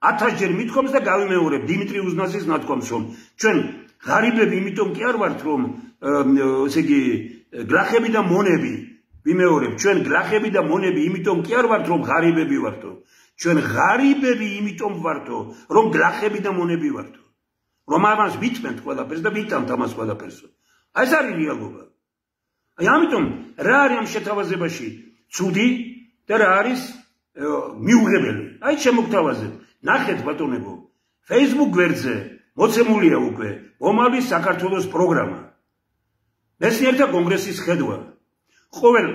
1000 ჯერ მithkoms და გავიმეორებ დიმიტრი უზნაძის ნათქვამს რომ ჩვენ ღარიბები იმიტომ კი არ ვართ რომ ესე იგი გლახები და მონები ვიმეორებ ჩვენ გლახები და მონები იმიტომ კი არ ვართ რომ ღარიბები ვართო ჩვენ ღარიბები იმიტომ ვართო რომ გლახები და მონები ვართო რომ ამას ვითმენთ ყველაფერს და ვითამთ ამას ყველაფერს აი ეს არის რეალობა აი ამიტომ რა არის ამ შეთავაზებაში ცუდი და რა არის მიუღებელი აი შემოგთავაზებ ნახეთ ბატონებო Facebook გვერდზე მოცემულია უკვე მომავლის საქართველოს პროგრამა მეცნიერთა კონგრესის ხედვა ყოველ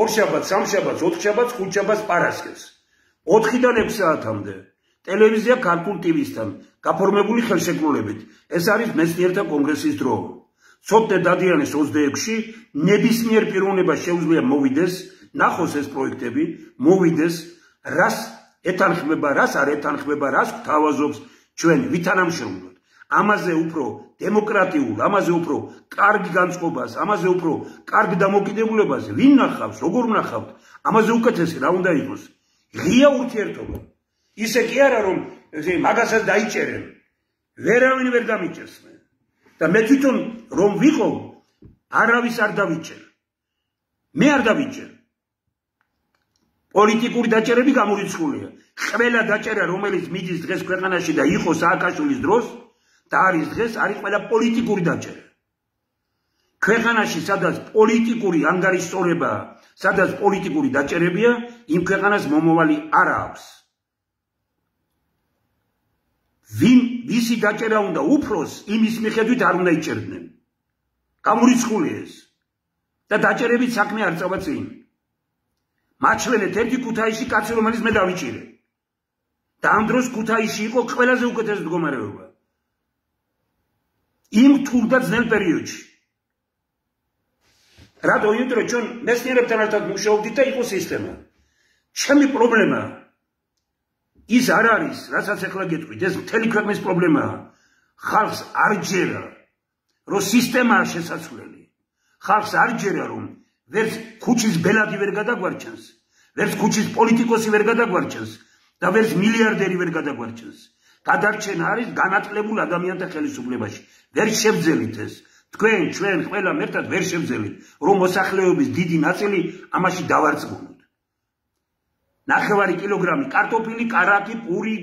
ორშაბათს, სამშაბათს, ოთხშაბათს, ხუთშაბათს პარასკევს 4-დან 6 საათამდე ტელევიზია ქართულ ტივისთან გაფორმებული ხელშეკრულებით ეს არის მეცნიერთა კონგრესის დრო ცოტნე დადიანის 26-ში ნებისმიერ პიროვნება შეუძლია მოვიდეს ნახოს ეს პროექტები მოვიდეს რას ეთანხმება რას არ ეთანხმება რას გვთავაზობს ჩვენ ვითანამშრომლოთ ამაზე უფრო დემოკრატიულ, ამაზე უფრო კარგ განწყობას, ამაზე უფრო კარგ დამოკიდებულებას ვინ ნახავს, როგორ ნახავთ, ამაზე უკეთესი რა უნდა იყოს. ღია ურთიერთობა. ისე კი არა რომ მაგასაც დაიჭერენ. ვერავინ ვერ დამიჭერს მე. და მე თვითონ რომ ვიყო, არავის არ დავიჭერ. მე არ დავიჭერ. პოლიტიკური დაჭერები გამორიცხულია. ყველა დაჭერა რომელიც მიდის დღეს ქვეყანაში და იყო სააკაშვილის დროს და არის დღეს არის ყველა პოლიტიკური დაჭერა. ქვეყანაში სადაც პოლიტიკური ანგარიშსწორებაა, სადაც პოლიტიკური დაჭერებია, იმ ქვეყანას მომავალი არ აქვს. ვისი დაჭერა უნდა უფროს, იმის მიხედვით არ უნდა იჭერდნენ. გამორიცხულია ეს. და დაჭერებით საქმე არ წავა წინ. მაჩვენეთ ერთი ქუთაისში კაცი რომელიც მე დავიჭირე. და ამ დროს ქუთაისში იყო ყველაზე უკეთესი მდგომარეობა. იმ თურ და ძნელ პერიოდში. რატო იმიტომ რომ ჩვენ მეცნიერებთან ერთად მუშაობდით და იყო სისტემა. ჩემი პრობლემა ის არ არის, რასაც ახლა გეტყვით, ეს მთელი ქვეყნის პრობლემაა. ხალხს არ ჯერა, რომ სისტემაა შესაძლებელი. ხალხს არ ჯერა, რომ ვერც ქუჩის ბელადი ვერ გადაგვარჩენს, ვერც ქუჩის პოლიტიკოსი ვერ გადაგვარჩენს და ვერც მილიარდერი ვერ გადაგვარჩენს. გადარჩენა არის განათლებულ ადამიანთა ხელისუფლებაში. ვერ შევძელით ეს. თქვენ, ჩვენ, ყველამ ერთად ვერ შევძელით, რომ მოსახლეობის დიდი ნაწილი ამაში დავარწმუნოთ. 9 კილოგრამი კარტოფილი, კარაქი, პური,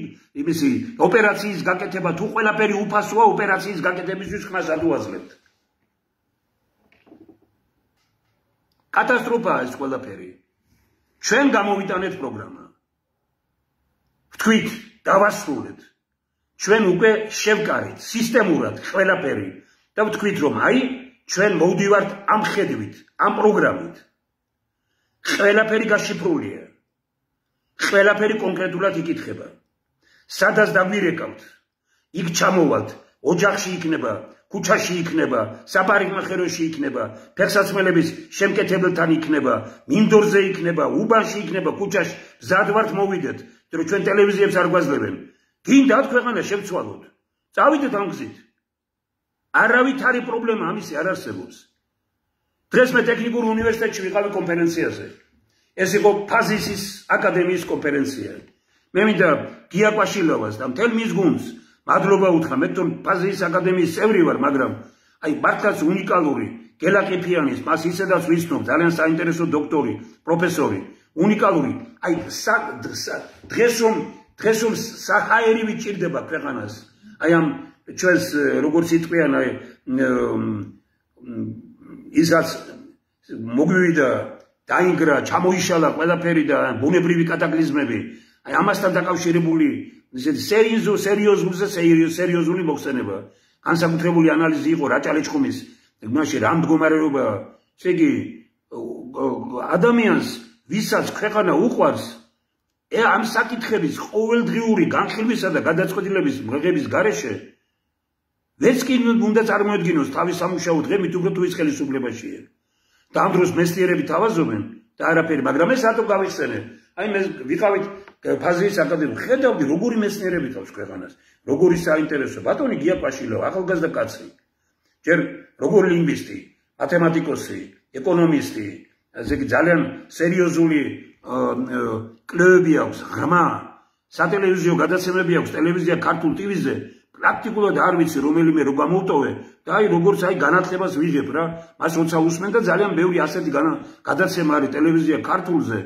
იმისი ოპერაციის გაკეთება თუ ყველაფერი უფასოა, ოპერაციის გაკეთებისთვის ხმას ადუაზლებთ. კატასტროფაა ეს ყველაფერი. ჩვენ გამოვიტანეთ პროგრამა. ვთქვით, დავასრულეთ. ჩვენ უკვე შევკარით სისტემურად ყველაფერი და ვთქვით რომ აი ჩვენ მოვდივართ ამ ხედვით, ამ პროგრამით. ყველაფერი გაშიფრულია. ყველაფერი კონკრეტულად იკითხება. სადაც დაგვირეკავთ, იქ ჩამოვალთ, ოჯახში იქნება, ქუჩაში იქნება, საპარიკმახეროში იქნება, ფეხსაცმელების შემკეთებელთან იქნება, მინდორზე იქნება, უბანში იქნება, ქუჩაში მზად ვართ მოვიდეთ, რომ ჩვენ ტელევიზიებს არ გვაძლევენ. გინდათ ქვეყანა შევცვალოთ. წავიდეთ ამ გზით. არავითარი პრობლემა ამისი არ არსებობს. დღეს მე ტექნიკურ უნივერსიტეტში ვიყავი კონფერენციაზე. ეს იყო ფაზისის აკადემიის კონფერენცია. მე მინდა გია კვაშილოვას და მთელ მის გუნდს მადლობა უთხრა. მე თვითონ ფაზისის აკადემიის წევრი ვარ, მაგრამ აი მართლაც უნიკალური გელაყიფიანის მას ისედაც ვიცნობ, ძალიან საინტერესო დოქტორი, პროფესორი, უნიკალური. აი დღეს რომ საჰაერი ვიჭირდება ქვეყანას. აი ამ ჩვენს როგორც იტყვიან აი ისაც მოგვივიდა დაინგრა, ჩამოიშალა ყველაფერი და ბუნებრივი კატაკლიზმები. აი ამასთან დაკავშირებული ისეთი სერიოზული მოხსენება. განსაკუთრებული ანალიზი იყო რაჭა-ლეჩხუმის მაშინ რა მდგომარეობა. ესე იგი ადამიანს ვისაც ქვეყანა უყვარს ამ საკითხების ყოველდღიური განხილვისა და გადაწყვეტილების მიღების გარეშე ვერც კი უნდა წარმოედგინოს თავის სამუშაო დღე მით უფრო თუ ის ხელისუფლებაშია. და ამ დროს მეცნიერები თავაზობენ და არაფერი, მაგრამ ეს რატო გავიხსენე? აი მე ვიყავით ფაზრის აკადემიაში, ხედავდი როგორი მეცნიერები ყავს ქვეყანას, როგორი საინტერესო, ბატონი გია პაშილოვ, ახალგაზრდა კაცი, ჯერ როგორი ლინგვისტი, მათემატიკოსი, ეკონომისტი, ესე იგი ძალიან სერიოზული კვლევები აქვს, ღრმა სატელევიზიო გადაცემები აქვს ტელევიზია ქართულ ტივიზე, პრაქტიკულად არ ვიცი რომელიმე რო გამოვტოვე და აი როგორც აი განათლებას ვიღებ რა, მას როცა usმენ და ძალიან ბევრი ასეთი გადაცემა არის ტელევიზია ქართულზე.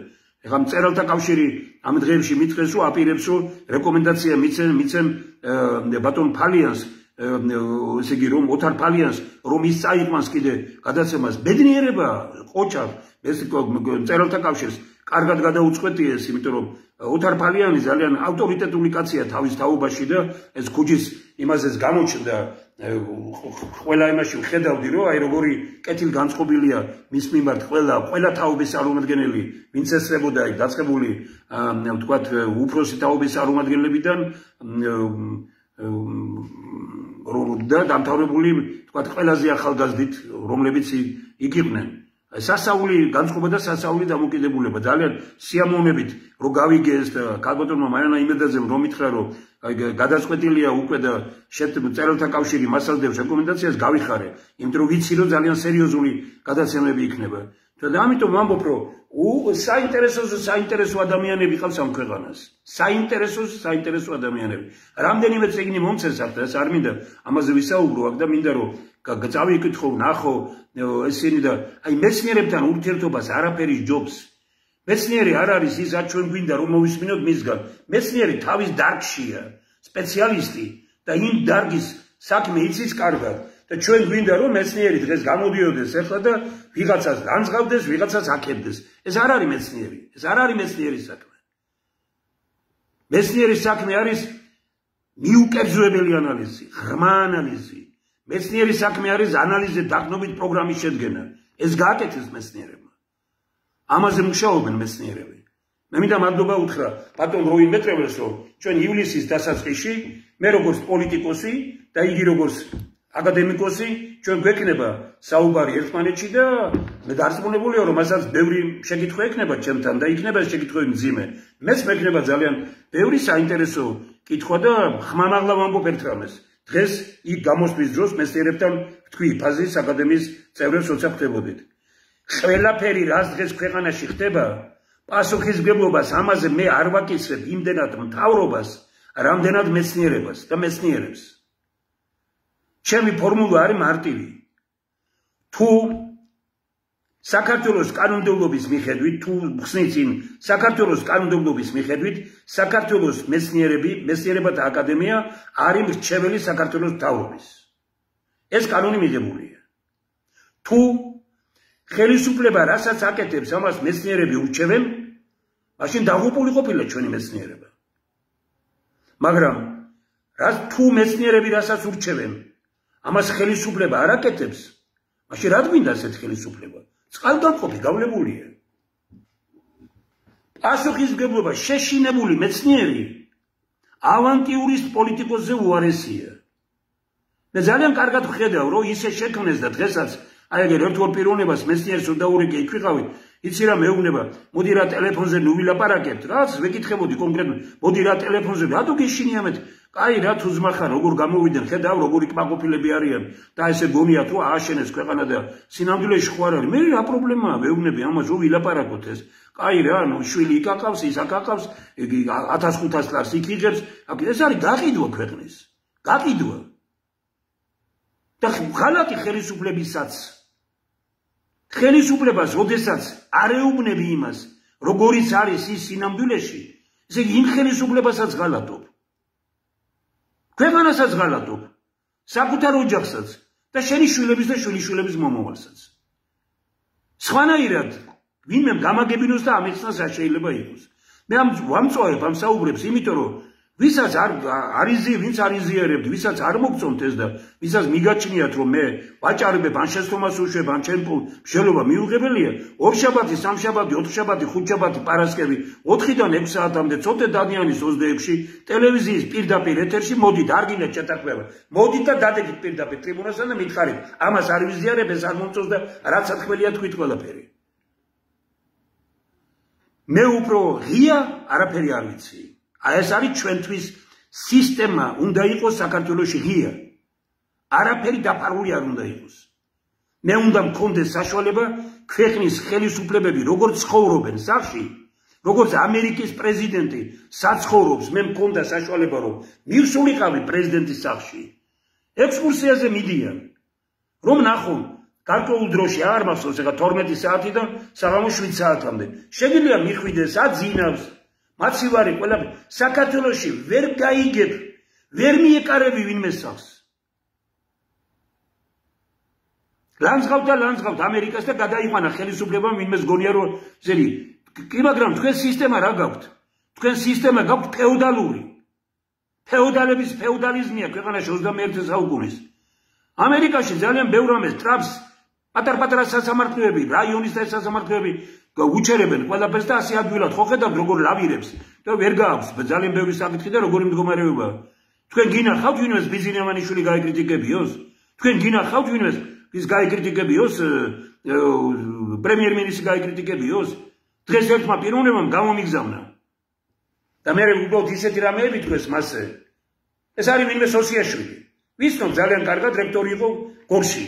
ეხლა მწერალთა კავშირი ამ დღეებში მითხრეს რომ აპირებს რომ რეკომენდაცია მიცემ ბატონ ფალიანს, ესე იგი რომ ოთარ ფალიანს რომ ის წაიყვანს კიდე გადაცემას. ბედნიერება ყოჩა ეს მწერალთა კავშირს კარგად გადაუწყვეტიეს, იმიტომ რომ ოთარ ფალიანი ძალიან ავტორიტეტული კაცია თავის თაობაში და ეს ქუჩის იმაზეც გამოჩნდა ყველა იმაში ვხედავდი რომ აი როგორი კეთილგანწყობილია მის მიმართ ყველა თაობის წარმომადგენელი, ვინც ესწრებოდა აი დაწყებული ვთქვათ უფროსი თაობის წარმომადგენლებიდან და დამთავრებული ვთქვათ ყველაზე ახალგაზრდით, რომლებიც იქ იყვნენ. სასაული განწყობა და სასაული დამოკიდებულება ძალიან სიამოვნებით რო გავიგე ეს ქალბატონმა მარიანა იმედაძემ რომ მითხრა რომ გადაწყვეტილია უკვე და მწერალთა კავშირი მასალდებს რეკომენდაციას გავიხარე, იმიტომ რომ ვიცი რომ ძალიან სერიოზული გადაცემები იქნება. და ამიტომ ვამბობ რომ საინტერესო ადამიანები ყავს ამ ქვეყანას. საინტერესო ადამიანები. რამდენიმე წიგნი მომცესავთ, ეს არ მინდა ამაზე ვისაუბრო აქ და მინდა რომ წავიკითხო, ნახო ესენი და აი მეცნიერებთან ურთიერთობას არაფერი ჯობს. მეცნიერი არ არის ის რაც ჩვენ გვინდა რომ მოვისმინოთ მისგან. მეცნიერი თავის დარგშია, სპეციალისტი და იმ დარგის საქმე იცის კარგად. და ჩვენ გვინდა რომ მეცნიერი დღეს გამოდიოდეს ახლა და ვიღაცას განსღავდეს, ვიღაცას აკებდეს. ეს არ არის მეცნიერი. ეს არ არის მეცნიერის საქმე. მეცნიერის საქმე არის მიუკერძოებელი ანალიზი, ღრმა ანალიზი. მეცნიერის საქმე არის ანალიზზე დაყრდნობით პროგრამის შედგენა. ეს გააკეთეს მეცნიერებმა. ამაზე მუშაობენ მეცნიერები. მე მინდა მადლობა უთხრა ბატონ როინ მეტრეველს, რომ ჩვენ ივლისის დასაწყისში მე როგორც პოლიტიკოსი და იგი როგორც აკადემიკოსი ჩვენ გვექნება საუბარი ერთმანეთში და მე დარწმუნებულია რომ მასაც ბევრი შეკითხვა ექნება ჩემთან და იქნება შეკითხვები მძიმე. მეც მექნება ძალიან ბევრი საინტერესო კითხვა და ხმამაღლა ვამბობ ერთ რამეს. დღეს იქ გამოსვლის დროს მეცნიერებთან ვთქვი ფაზრის აკადემიის წევრებს როცა ხდებოდით. ყველაფერი რაც დღეს ქვეყანაში ხდება, პასუხისმგებლობას ამაზე მე არ ვაკისრებ იმდენად მთავრობას, რამდენად მეცნიერებას და მეცნიერებს. ჩემი ფორმულა არის მარტივი. თუ საქართველოს კანონმდებლობის მიხედვით, თუ ხსნით წინ საქართველოს კანონმდებლობის მიხედვით, საქართველოს მეცნიერებათა აკადემია არის მრჩეველი საქართველოს მთავრობის. ეს კანონი მიღებულია. თუ ხელისუფლება რასაც აკეთებს, ამას მეცნიერები ურჩევენ, მაშინ დაღუპული ყოფილა ჩვენი მეცნიერება. მაგრამ თუ მეცნიერები რასაც ურჩევენ, ამას ხელისუფლება არ აკეთებს, მაშინ რა გვინდა ასეთ ხელისუფლება? წყალგამყოფი გავლებულია. პასუხისმგებლობა შეშინებული მეცნიერი ავანტიურის პოლიტიკოსზე უარესია. მე ძალიან კარგად ვხედავ, რომ ისე შექმნეს და დღესაც აი ეგ ერთგვარ პიროვნებას მეცნიერს უნდა ურეკე იქ ვიყავით, იცი რა მეუბნება, მოდი რა ტელეფონზე ნუ ვილაპარაკებთ, რაც ვეკითხებოდი კონკრეტულად, მოდი რა ტელეფონზე, რატო გეშინიამეთ? კაი რა თუ ძმა ხარ, როგორ გამოვიდნენ, ხედავ როგორი კმაყოფილები არიან და ესე გონიათ რომ ააშენეს ქვეყანა და სინამდვილეში ხო არ არის. მე რა პრობლემაა, მეუბნები ამას რომ ვილაპარაკოთ ეს. კაი რა, ნუ შვილი იქ აკავს, ის აქ აკავს, 1500 ლარს იქ იღებს, ეს არის გაყიდვა ქვეყნის. გაყიდვა. და ხალხი ხელისუფლებისაც ხელისუფლებას როდესაც არ ეუბნები იმას, როგორიც არის ის სინამდვილეში, ესე იგი იმ ხელისუფლებასაც ღალატობ. ქვეყანასაც ღალატობ, საკუთარ ოჯახსაც და შენი შვილების და შვილიშვილების მომავალსაც. სხვანაირად ვინმე გამაგებინოს და ამეცნას რა შეიძლება იყოს. მე ვამწვავებ ამ საუბრებს, იმიტომ რომ ვისაც ვინც არ იზიარებთ, ვისაც არ მოგწონთ ეს და ვისაც მიგაჩნიათ რომ მე ვაჭარებებ ან შეცდომას უშვებ ან ჩემ მშელობა მიუღებელია, ორშაბათი, სამშაბათი, ოთხშაბათი, ხუთშაბათი, პარასკევი 4-დან 6 საათამდე ცოტე დადიანის 26-ში ტელევიზიის პირდაპირ ეთერში მოდით, არ გინდა ჩატარდება. მოდით და დადებით პირდაპირ ტრიბუნასთან და მითხარით, ამას არ ვიზიარებ, ეს არ მომწონს და რაც საქმეა თქვით ყველაფერი. მე უფრო ღია არაფერი არ ვიცი. აი ეს არის ჩვენთვის სისტემა უნდა იყოს საქართველოში ღია. არაფერი დაფარული არ უნდა იყოს. მე უნდა მქონდეს საშუალება ქვეყნის ხელისუფლებები როგორც ცხოვრობენ სახში, როგორც ამერიკის პრეზიდენტი საცხოვრობს, მე მქონდა საშუალება რომ მივსულიყავი პრეზიდენტის სახში. ექსკურსიაზე მიდიან. რომ ნახო გარკვეულ დროში არ მახსოვს ეხა 12 საათიდან საღამოს 7 საათამდე. შეგიძლია მიხვიდეს აძინავს მაცივარი ყველაფერი საქართველოში ვერ გაიგებ, ვერ მიეკარები ვინმე სახს. ლანძღავთ ამერიკას და გადაიყვანა ხელისუფლებამ ვინმეს გონია რომ ზერი. კი მაგრამ თქვენ სისტემა რა გაქვთ? თქვენ სისტემა გაქვთ ფეოდალური. ფეოდალების ფეოდალიზმია ქვეყანაში 21 საუკუნის. ამერიკაში ძალიან ბევრ ამას ტრაპს პატარ-პატარა სასამართლოები, რაიონის და სასამართლოები უჩერებენ ყველაფერს და ასე ადვილად ხო ხედავთ როგორ ლავირებს და ვერ გააქვს ძალიან ბევრი საკითხი და როგორი მდგომარეობაა. თქვენ გინახავთ ვინმეს ბიზინემანიშვილი გაეკრიტიკებიოს? თქვენ გინახავთ ვინმეს ის გაეკრიტიკებიოს პრემიერ-მინისტრი გაეკრიტიკებიოს? დღეს ერთმა პიროვნებამ გამომიგზავნა. და მე უბრალოდ ისეთი რამეები თქვეს მასზე. ეს არის ვინმე სოსიაშვილი. ვიცნობ ძალიან კარგად რექტორი იყო გორში.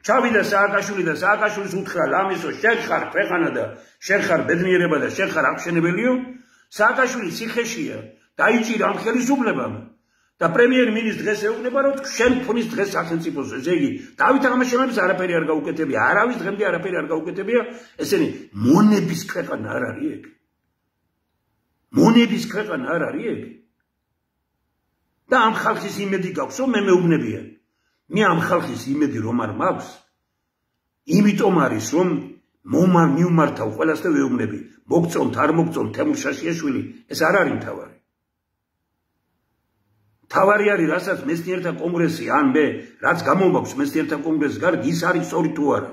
ჩავიდა სააკაშვილი და სააკაშვილის უთხრა ლამისო შენ ხარ ქვეყანა და შენ ხარ ბედნიერება და შენ ხარ აღმშენებელიო. სააკაშვილი ციხეშია, დაიჭირა ამ ხელისუფლებამ და პრემიერ-მინისტრი დღეს ეუბნება რომ შენ ქმნის დღეს სახელმწიფოს. ესე იგი დავით აღმაშენებელს არაფერი არ გაუკეთებია, არავის დღემდე არაფერი არ გაუკეთებია. ესენი მონების ქვეყანა არ არის ეგ? მონების ქვეყანა არ არის ეგ? და ამ ხალხის იმედი გაქვს რომ მე მეუბნებია. მე ამ ხალხის იმედი რომ არ მაქვს, იმიტომ არის რომ მიუმართავ ყველას და ვეუბნები. მოგწონთ არ მოგწონთ თემურ შაშიაშვილი, ეს არ არის მთავარი. მთავარი არის რასაც მეცნიერთა კონგრესი ან მე რაც გამომაქვს მეცნიერთა კონგრესის გარდა ის არის სწორი თუ არა.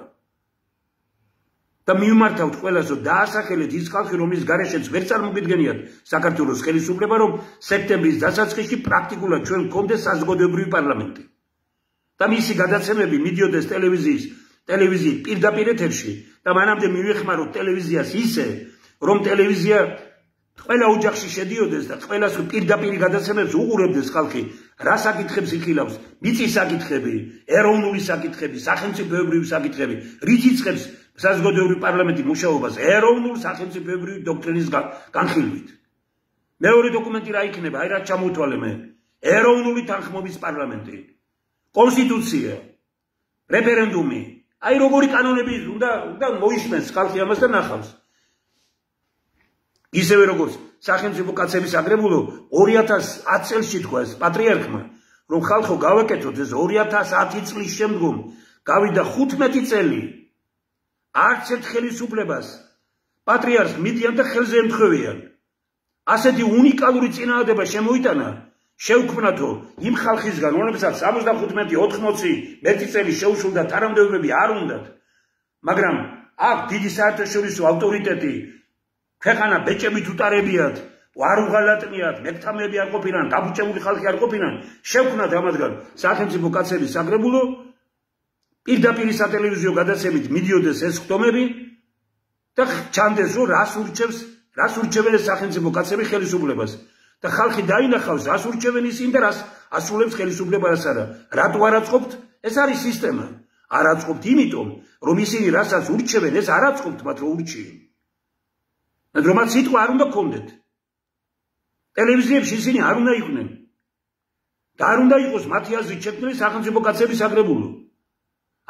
და მიუმართავთ ყველას რომ დაასახელეთ ის ხალხი რომლის გარეშეც ვერ წარმოგიდგენიათ საქართველოს ხელისუფლება რომ სექტემბრის დასაწყისში პრაქტიკულად ჩვენ გქონდეს საზოგადოებრივი პარლამენტი. და მისი გადაცემები მიდიოდეს ტელევიზიის პირდაპირ ეთერში და მანამდე მივეხმაროთ ტელევიზიას ისე რომ ტელევიზია ყველა ოჯახში შედიოდეს და ყველას პირდაპირ გადაცემებს უყურებდეს ხალხი რა საკითხებს იხილავს მიწის საკითხები, ეროვნული საკითხები, სახელმწიფოებრივი საკითხები, რით იწყებს საზოგადოებრივი პარლამენტი მუშაობას ეროვნულ სახელმწიფოებრივი დოქტრინის განხილვით. მეორე დოკუმენტი რა იქნება? აი რა ჩამოვთვალე მე. ეროვნული თანხმობის პარლამენტი. კონსტიტუცია, რეფერენდუმი, აი როგორი კანონები უნდა მოისმენს ხალხი ამას და ნახავს. ისევე როგორც სახელმწიფო კაცების აგრებულო 2010 წელს თქვა ეს პატრიარქმა, რომ ხალხო გავაკეთოთ ეს 2010 წლის შემდგომ გავიდა 15 წელი არც ერთ ხელისუფლებას პატრიარქს მიდიან და ხელზე ემთხვევიან. ასეთი უნიკალური წინააღმდება შემოიტანა შევქმნათო იმ ხალხისგან, რომლებსაც 75-80 წელი შეუშულდა თანამდებობები არ უნდათ, მაგრამ აქ დიდი საერთაშორისო ავტორიტეტი ქვეყანა ბეჭებით უტარებიათ, არ უღალატნიათ, მექთამები არ ყოფილან, დაბუჭებული ხალხი არ ყოფილან, შევქმნათ ამათგან სახელმწიფო კაცების საკრებულო, პირდაპირ სატელევიზიო გადაცემით მიდიოდეს ეს ხდომები და ჩანდეს რომ რას ურჩევენ ეს სახელმწიფო კაცები ხელისუფლებას. და ხალხი დაინახავს რას ურჩევენ ისინი და რას ასრულებს ხელისუფლება რას არა. რატო არ აწყობთ? ეს არის სისტემა. არ აწყობთ იმიტომ, რომ ისინი რასაც ურჩევენ, ეს არ აწყობთ მათ რომ ურჩიენ. მაგრამ მათ სიტყვა არ უნდა გქონდეთ. ტელევიზიებში ისინი არ უნდა იყვნენ. და არ უნდა იყოს მათი აზრით შექმნილი სახელმწიფო კაცების საკრებულო.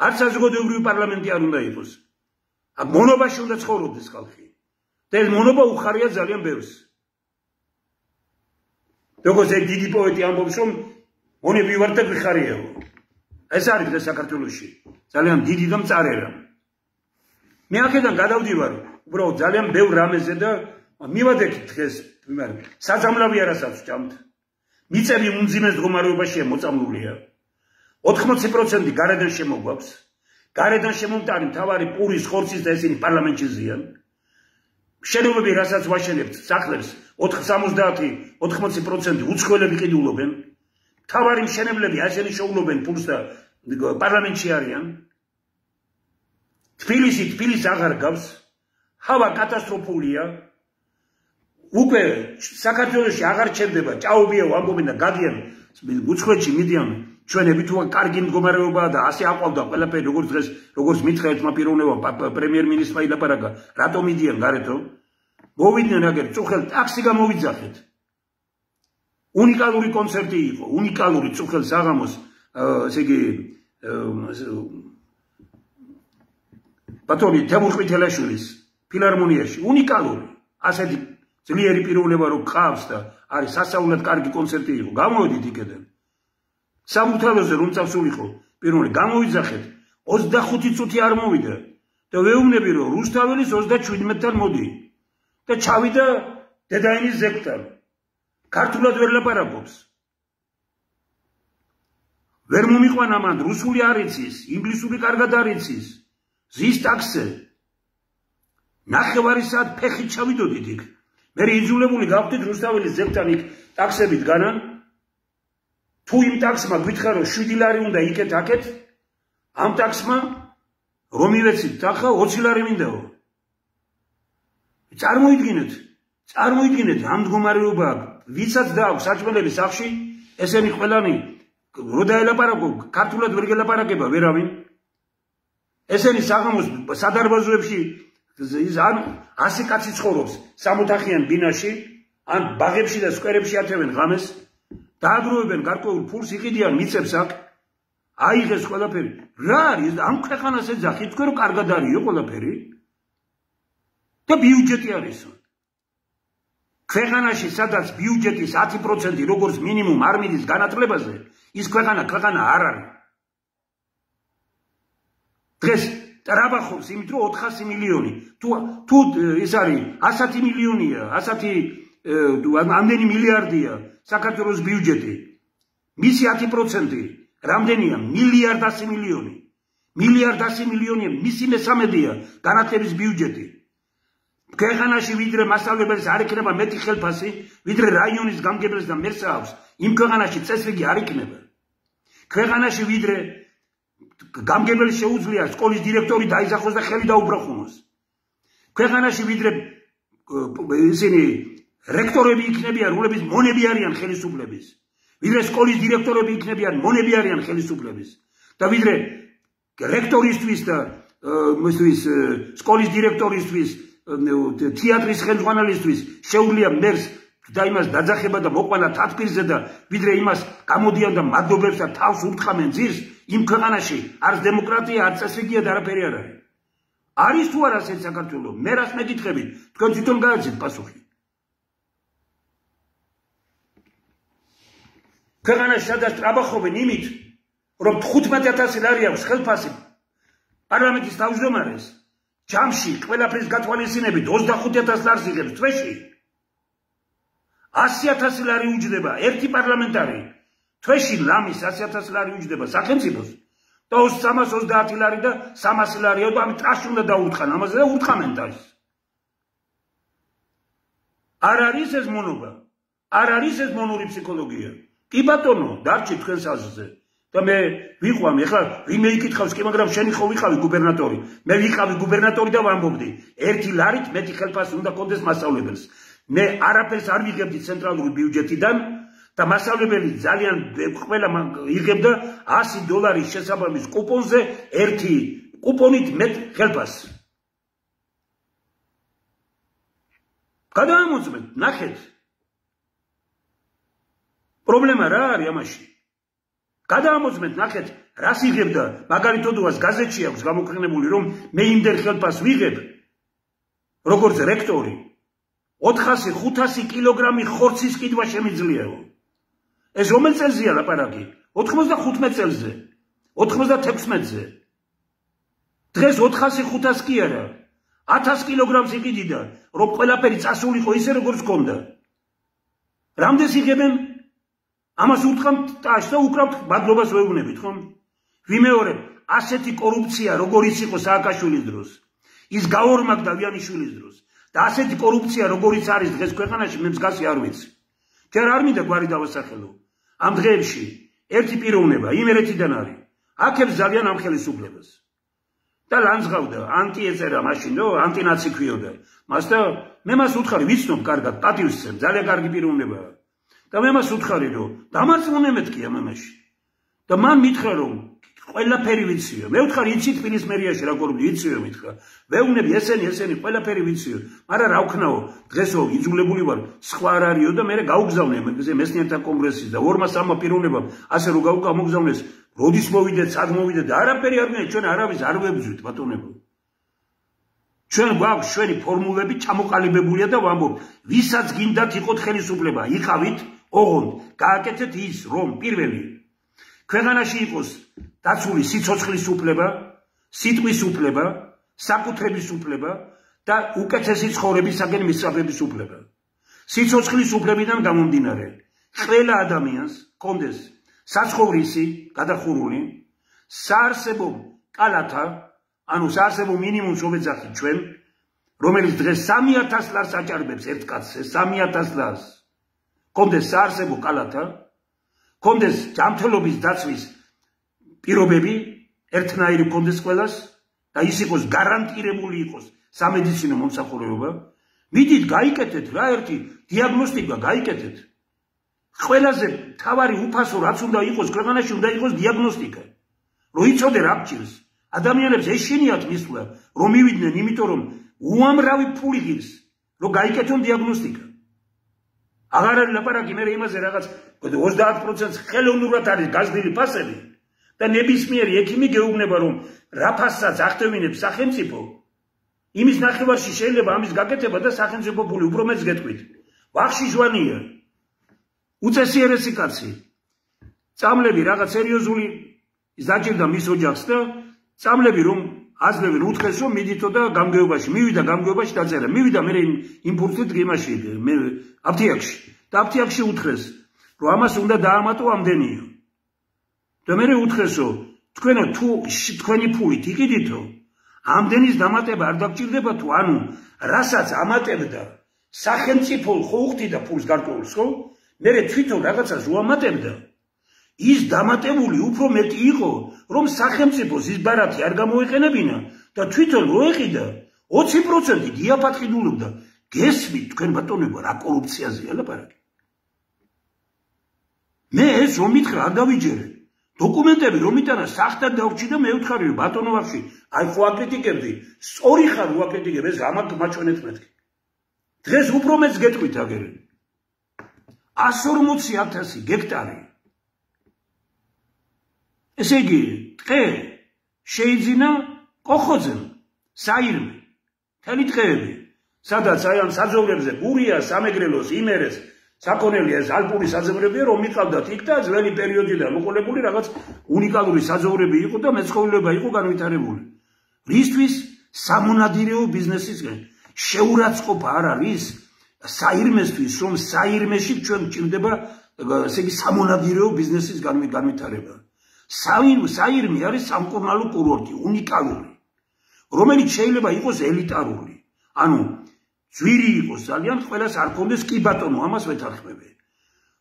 არც საზოგადოებრივი პარლამენტი არ უნდა იყოს. აქ მონობაში უნდა ცხოვრობდეს ხალხი. და ეს მონობა უხარია ძალიან ბევრს. როგორც ეგ დიდი პოეტი ამბობს, რომ მონები ვარ და გვიხარიაო. ეს არის დღეს საქართველოში ძალიან დიდი და მწარე რამ. მე აქედან გადავდივარ უბრალოდ ძალიან ბევრ რამეზე და მივადექით დღეს საძამლავი არასაც ვჭამთ. მიწები უმძიმეს მდგომარეობაშია მოწამლულია. 80% გარედან შემოგვაქვს. გარედან შემომტანი მთავარი პურის, ხორცის და ესენი პარლამენტში ზიან. შენობები, რასაც ვაშენებთ, სახლებს 70-80% უცხოელები ყიდულობენ. მთავარი მშენებლები ასენი შეუგლობენ პულს და პარლამენტში არიან. თბილისს აღარ გავს. ჰავა კატასტროფულია. უკვე საქართველოში აღარ ჩერდება, ჭაობია ვამბობენ და გადიან უცხოეთში მიდიან ჩვენები თუ კარგი მდგომარეობაა და ასე აყვავდა ყველაფერი როგორც დღეს როგორც მითხრა ერთმა პიროვნებამ პრემიერ-მინისტრმა ილაპარაკა რატომ მიდიან გარეთო მოვიდნენ აგერ წუხელ ტაქსი გამოვიძახეთ უნიკალური კონცერტი იყო უნიკალური წუხელ საღამოს ესე იგი ბატონი თემურ ყვითელაშვილის ფილარმონიაში უნიკალური ასეთი ძლიერი პიროვნება რო გყავს და არის სასწაულად კარგი კონცერტი იყო გამოვედით იქედან სამუთალოზე რომ წავსულიყო პირველი გამოვიძახეთ 25 წუთი არ მოვიდა და ვეუბნები რომ რუსთაველის 37-დან მოდი და ჩავიდა დედაენის ზეგთან ქართულად ვერ ლაპარაკობს ვერ მომიყვანა მან რუსული არ იცის ინგლისური კარგად არ იცის ზის ტაქსზე ნახევარი საათ ფეხით ჩავიდოდით იქ მე იძულებული გავხდით რუსთაველის ზეგთან იქ ტაქსებით განან თუ იმ ტაქსმა გვითხრა რომ 7 ლარი უნდა იქეთ აქეთ ამ ტაქსმა რომ ივეცით ახლა 20 ლარი მინდაო წარმოიდგინეთ ამ მდგომარეობა ვისაც დააქვს საჭმელები სახში ესენი ყველანი რო დაელაპარაკო ქართულად ვერ გელაპარაკება ვერავინ ესენი საღამოს სადარბაზოებში ან 100 კაცი ცხოვრობს 60-ხიან ბინაში ან ბაღებში და სკვერებში ათევენ ღამეს დააგროვებენ გარკვეულ ფულს იყიდიან მიწებს აქ აიღეს ყველაფერი რა არის ამ ქვეყანას ეძახით თქვენ რომ კარგად არისო ყველაფერი და ბიუჯეტი არისო ქვეყანაში სადაც ბიუჯეტის 10% როგორც მინიმუმ არ მიდის განათლებაზე ის ქვეყანა არ არის დღეს ტრაბახობს იმით რომ 400 მილიონი თუ ის არის 100 მილიონია 100 ამდენი მილიარდია საქართველოს ბიუჯეტი მისი 10% რამდენია მილიარდ 100 მილიონი მისი მესამედია განათლების ბიუჯეტი ქვეყანაში ვიდრე მასწავლებელს არ იქნება მეტი ხელფასი ვიდრე რაიონის გამგებელს და მერს აქვს იმ ქვეყანაში წესრიგი არ იქნება ქვეყანაში ვიდრე გამგებელს შეუძლია სკოლის დირექტორი დაიზახოს და ხელი დაუბრახუნოს ქვეყანაში ვიდრე ისინი რექტორები იქნებიან რომლებიც მონები არიან ხელისუფლების ვიდრე სკოლის დირექტორები იქნებიან მონები არიან ხელისუფლების და ვიდრე რექტორისთვის და სკოლის დირექტორისთვის თეატრის ხელმძღვანელისთვის შეუძლია მერს და იმას დაძახება და მოყვანა თათბირზე და ვიდრე იმას გამოდიან და მადლობებს და თავს ურტყამენ ძირს იმ ქვეყანაში არც დემოკრატია არც წესრიგია და არაფერი არ არის არის თუ არა ასეთ საქართველო მე რას მეკითხებით თქვენ თვითონ გააცეთ პასუხი ქვეყანაში სადაც ტრაბახობენ იმით რომ 15000 ლარი აქვს ხელფასი პარლამენტის თავმჯდომარეს ჯამში ყველაფრის გათვალისწინებით 25000 ლარს იღებს თვეში 100000 ლარი უჯდება ერთი პარლამენტარი თვეში ლამის 100000 ლარი უჯდება სახელმწიფოს და 330 ლარი და 300 ლარია და ამით ტრაში უნდა დაურტყან ამაზე და ურტყამენ ტრაშს არ არის ეს მონობა არ არის ეს მონური ფსიქოლოგია კი ბატონო დარჩი თქვენს აზრზე და მე ვიყვამი ახლა ვინმე იკითხავს კი მაგრამ შენი ხო ვიყავი გუბერნატორი მე ვიყავი გუბერნატორი და ვამბობდი 1 ლარით მეტი ხელფასი უნდა კონდეს მასწავლებელს მე არაფერს არ ვიღებდი ცენტრალური ბიუჯეტიდან და მასწავლებელი ძალიან ყველა იღებდა $100 შესაბამის კუპონზე ერთი კუპონით მეტ ხელფასს გადაამოწმეთ ნახეთ პრობლემა რა არის ამაში გადაამოწმეთ ნახეთ რას იღებდა მაგალითად გაზეთში აქვს გამოქვეყნებული რომ მე იმდენ ხელფასს ვიღებ როგორც რექტორი 400-500 კილოგრამი ხორცის კიდვა შემიძლიაო ეს რომელ წელზეა ლაპარაკი 95 წელზე 96-ზე დღეს 400-500 კი არა 1000 კილოგრამს იყიდიდა რომ ყველაფერი წასულიყო ისე როგორც ჰქონდა რამდენს იღებენ ამას უთხრამთ ტაშს და უკრავთ მადლობას ვეუბნებით, ხომ? ვიმეორებ, ასეთი კორუფცია როგორიც იყო სააკაშვილის დროს, ის გაორმაგდა ვიანიშვილის დროს და ასეთი კორუფცია როგორიც არის დღეს ქვეყანაში, მე მსგავსი არ ვიცი. ჯერ არ მინდა გვარი დავასახელო. ამ დღეებში ერთი პიროვნება იმერეთიდან არის, აქებს ძალიან ამ ხელისუფლებას. და ლანძღავდა, ანტი ეწერა მაშინ, ანტინაცი ქვიოდა. მას და მე მას უთხარი, ვიცნობ კარგად, პატივს სცემ, ძალიან კარგი პიროვნებაა. და მე მას უთხარი, რომ დამარწმუნე მეთქი ამ ამაში. და მან მითხრა, რომ ყველაფერი ვიციო. მე ვთხარი, იცი თბილისის მერიაში რა კორუფცია ვიციო მითხრა. ვეუბნები ესენი ყველაფერი ვიციო. მაგრამ რა ვქნაო, დღესო იძულებული ვარ, სხვა არ არისო და მე გაუგზავნე მესნიერთა კონგრესის და ორმა სამმა პიროვნებამ ასე რომ გამოგზავნეს, როდის მოვიდეთ, სად მოვიდეთ და არაფერი არ გვინდა, ჩვენ არავის არ ვებრძვით ბატონებო. ჩვენ გვაქვს ჩვენი ფორმულები ჩამოყალიბებულია და ვამბობთ, ვისაც გინდათ იყოთ ხელისუფლება, იყავით, ოღონდ გააკეთეთ ის, რომ პირველი ქვეყანაში იყოს დაცული სიცოცხლის უფლება, სიტყვის უფლება, საკუთრების უფლება და უკეთესი ცხოვრებისაგან მისწრაფების უფლება. სიცოცხლის უფლებიდან გამომდინარე, ყველა ადამიანს ჰქონდეს საცხოვრისი გადახურული, საარსებო კალათა, ანუ საარსებო მინიმუმს ვეძახით ჩვენ, რომელიც დღეს 3000 ლარს აჭარბებს ერთ კაცზე, 3000 ლარს. ჰქონდეს საარსებო კალათა, ჰქონდეს ჯანმრთელობის დაცვის პირობები, ერთნაირი ჰქონდეს ყველას და ის იყოს გარანტირებული იყოს სამედიცინო მომსახურება. მიდით გაიკეთეთ რა ერთი დიაგნოსტიკა გაიკეთეთ. ყველაზე მთავარი უფასო რაც უნდა იყოს ქვეყანაში უნდა იყოს დიაგნოსტიკა. რომ იცოდე რა გჭირს. ადამიანებს ეშინიათ მისვლა, რომ მივიდნენ, იმიტომ რომ უამრავი ფული ღირს, რომ გაიკეთონ დიაგნოსტიკა. აღარ არის ლაპარაკი მე იმაზე რაღაც 30% ხელოვნურად არის გაზრდილი ფასები და ნებისმიერი ექიმი გეუბნება რომ რა ფასსაც ახდევინებს სახელმწიფო, იმის ნახევარში შეიძლება ამის გაკეთება და სახელმწიფო ფული უფრო მეც გეტყვით. ვახში ჟვანია. უწესიერესი კაცი. წამლები რაღაც სერიოზული დაჭირდა მის ოჯახს და წამლები რომ აზრები უთხრეს რომ მიდითო და გამგეობაში, მივიდა გამგეობაში დაწერა. მივიდა მე იმპულსით იმაში, მე აფთიაქში. და აფთიაქში უთხრეს რომ ამას უნდა დაამატო ამდენიო. და მე უთხრეს რომ თქვენო თუ თქვენი ფულით იყიდითო, ამდენის დამატება არ დაგჭირდება თუ ანუ რასაც ამატებდა სახელმწიფო ხო უხდიდა ფულს გარკვეულს ხო? მე თვითონ რაღაცას უამატებდა. ის დამატებული უფრო მეტი იყო, რომ სახელმწიფოს ის ბარათი არ გამოიყენებინა და თვითონ რო ეყიდა 20% დიაფატყიდულობდა. გესმით თქვენ ბატონებო რა კორუფციაზეა ლაპარაკი. მე ეს რომ მითხრა არ დავიჯერე. დოკუმენტები რომ იტანა სახტად დავრჩი და მე ვთხარი რომ ბატონო ვახში, აი ხო აკრიტიკებდი, სწორი ხარ უაკრიტიკებ ეს ამათ მაჩვენეთ მეთქი. დღეს უფრო მეც გეტყვით აგერე. 140,000 გექტარი. ესე იგი, ტყე შეიძინა კოხოძემ, საირმე, მთელი ტყეები, სადაც აი ამ საძოვრებზე გურია, სამეგრელოს, იმერეს, საკონელია ეს ალპური საძოვრებია, რომ მიყავდათ იქ და ძველი პერიოდიდან მოყოლებული რაღაც უნიკალური საძოვრები იყო და მეცხოველეობა იყო განვითარებული. რისთვის სამონადირეო ბიზნესისგან შეურაცხყოფა არ არის საირმესთვის, რომ საირმეში ჩვენ გვჭირდება ესე იგი სამონადირეო ბიზნესის განვითარება. საირმე არის სამკურნალო კურორტი, უნიკალური, რომელიც შეიძლება იყოს ელიტარული. ანუ ძვირი იყოს ძალიან, ყველას არ ქონდეს კი ბატონო, ამას ვეთანხმები.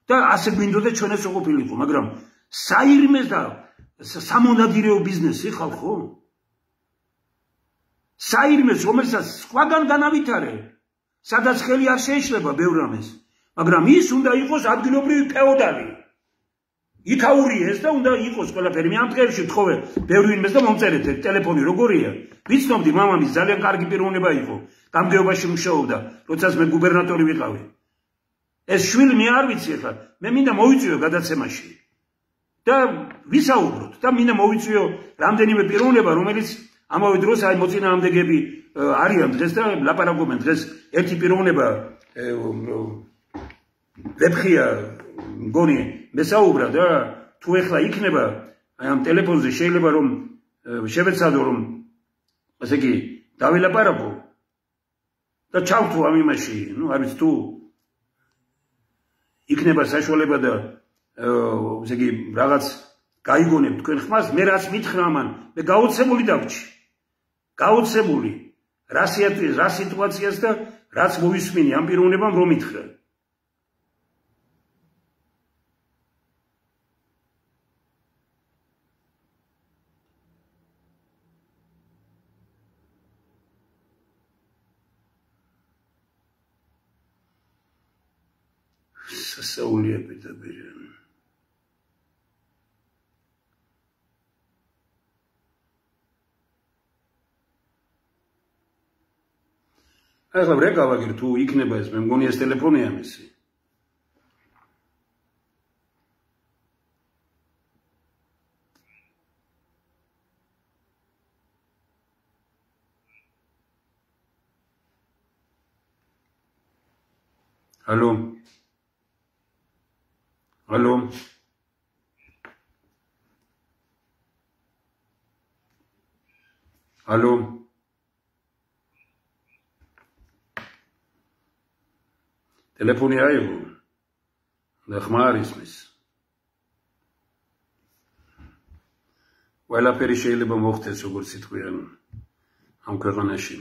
და ასე გვინდოდა ჩვენ ეს ყოფილიყო, მაგრამ საირმეს და სამონადირეო ბიზნესი ხალხო? საირმეს, რომელსაც სხვაგან განავითარე, სადაც ხელი არ შეეშლება ბევრ რამეს, მაგრამ ის უნდა იყოს ადგილობრივი ფეოდალი. იქაური ეს და უნდა იყოს ყველაფერი. მე ამ დღეებში ვთხოვე ბევრ ვინმეს და მომწერეთ ტელეფონი როგორია. ვიცნობდი მამამის ძალიან კარგი პიროვნება იყო. გამგეობაში მუშაობდა, როდესაც მე გუბერნატორი ვიყავი. ეს შვილი მე არ ვიცი ახლა, მე მინდა მოვიწვიო გადაცემაში. და ვისაუბროთ და მინდა მოვიწვიო რამდენიმე პიროვნება, რომელიც ამავე დროს აი მოწინააღმდეგეები არიან დღეს და ლაპარაკობენ დღეს ერთი პიროვნება ვეფხია მგონი მესაუბრა და თუ ეხლა იქნება აი ამ ტელეფონზე შეიძლება რომ შევეცადო რომ ასე იგი დავილაპარაკო და ჩავთო ამ იმაში, ნუ არის თუ იქნება საშუალება და ესე იგი რაღაც გაიგონებ თქვენ ხმას, მე რაც მითხრა მან, მე გაოცებული დავჭი. გაოცებული რა სიტუაციას და რაც მოვისმინე ამ პიროვნებამ რომ მითხრა. სასაულიები და ბერენ. ახლა რა გავაგერ თუ იქნება ეს მე მგონი ეს ტელეფონია მისი. Алло. Алло. Алло. Телефони აიღო. და ხმა არის მის. ყველაფერი შეიძლება მოხდეს როგორც იტყვიან ამ ქვეყანაში.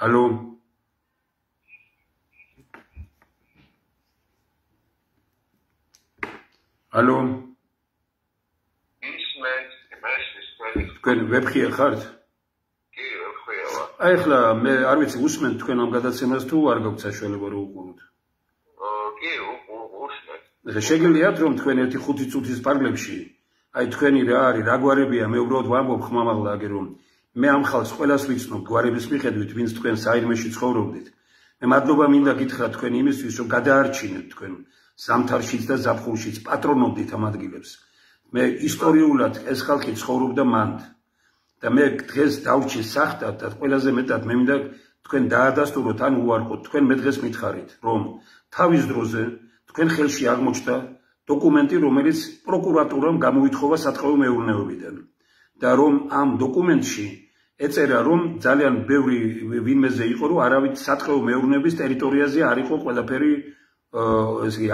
Алло. Алло. თქვენ ვებხია ხართ? კი, ვებხია ვარ. აი ახლა მე არ ვიცი უსმენთ თქვენ ამ გადაცემას თუ არ გაქვთ საშუალება რომ უყუროთ? კი, უსმენთ. ეხლა შეგიძლიათ რომ თქვენ 1-5 წუთის პარკლებში აი თქვენი რა არის, რა გვარებია, მე უბრალოდ ვამბობ ხმამაღლა აგე რომ მე ამ ხალხს ყველას ვიცნობ გვარების მიხედვით, ვინც თქვენ საირმეში ცხოვრობდით. მე მადლობა მინდა გითხრათ თქვენ იმისთვის, რომ გადაარჩინეთ თქვენ ზამთარშიც და ზაფხულშიც პატრონობდით ამ ადგილებს. მე ისტორიულად ეს ხალხი ცხოვრობდა მანდ და მე დღეს დავჭი სახტად და ყველაზე მეტად მე მინდა თქვენ დაადასტუროთ ან უარყოთ. თქვენ მე დღეს მითხარით, რომ თავის დროზე თქვენ ხელში აღმოჩნდა დოკუმენტი, რომელიც პროკურატურამ გამოითხოვა სატყეო მეურნეობიდან. და რომ ამ დოკუმენტში ეწერა რომ ძალიან ბევრი ვინმეზე იყო რომ არავით სატყეო მეურნეობის ტერიტორიაზე არ იყო ყველაფერი ესე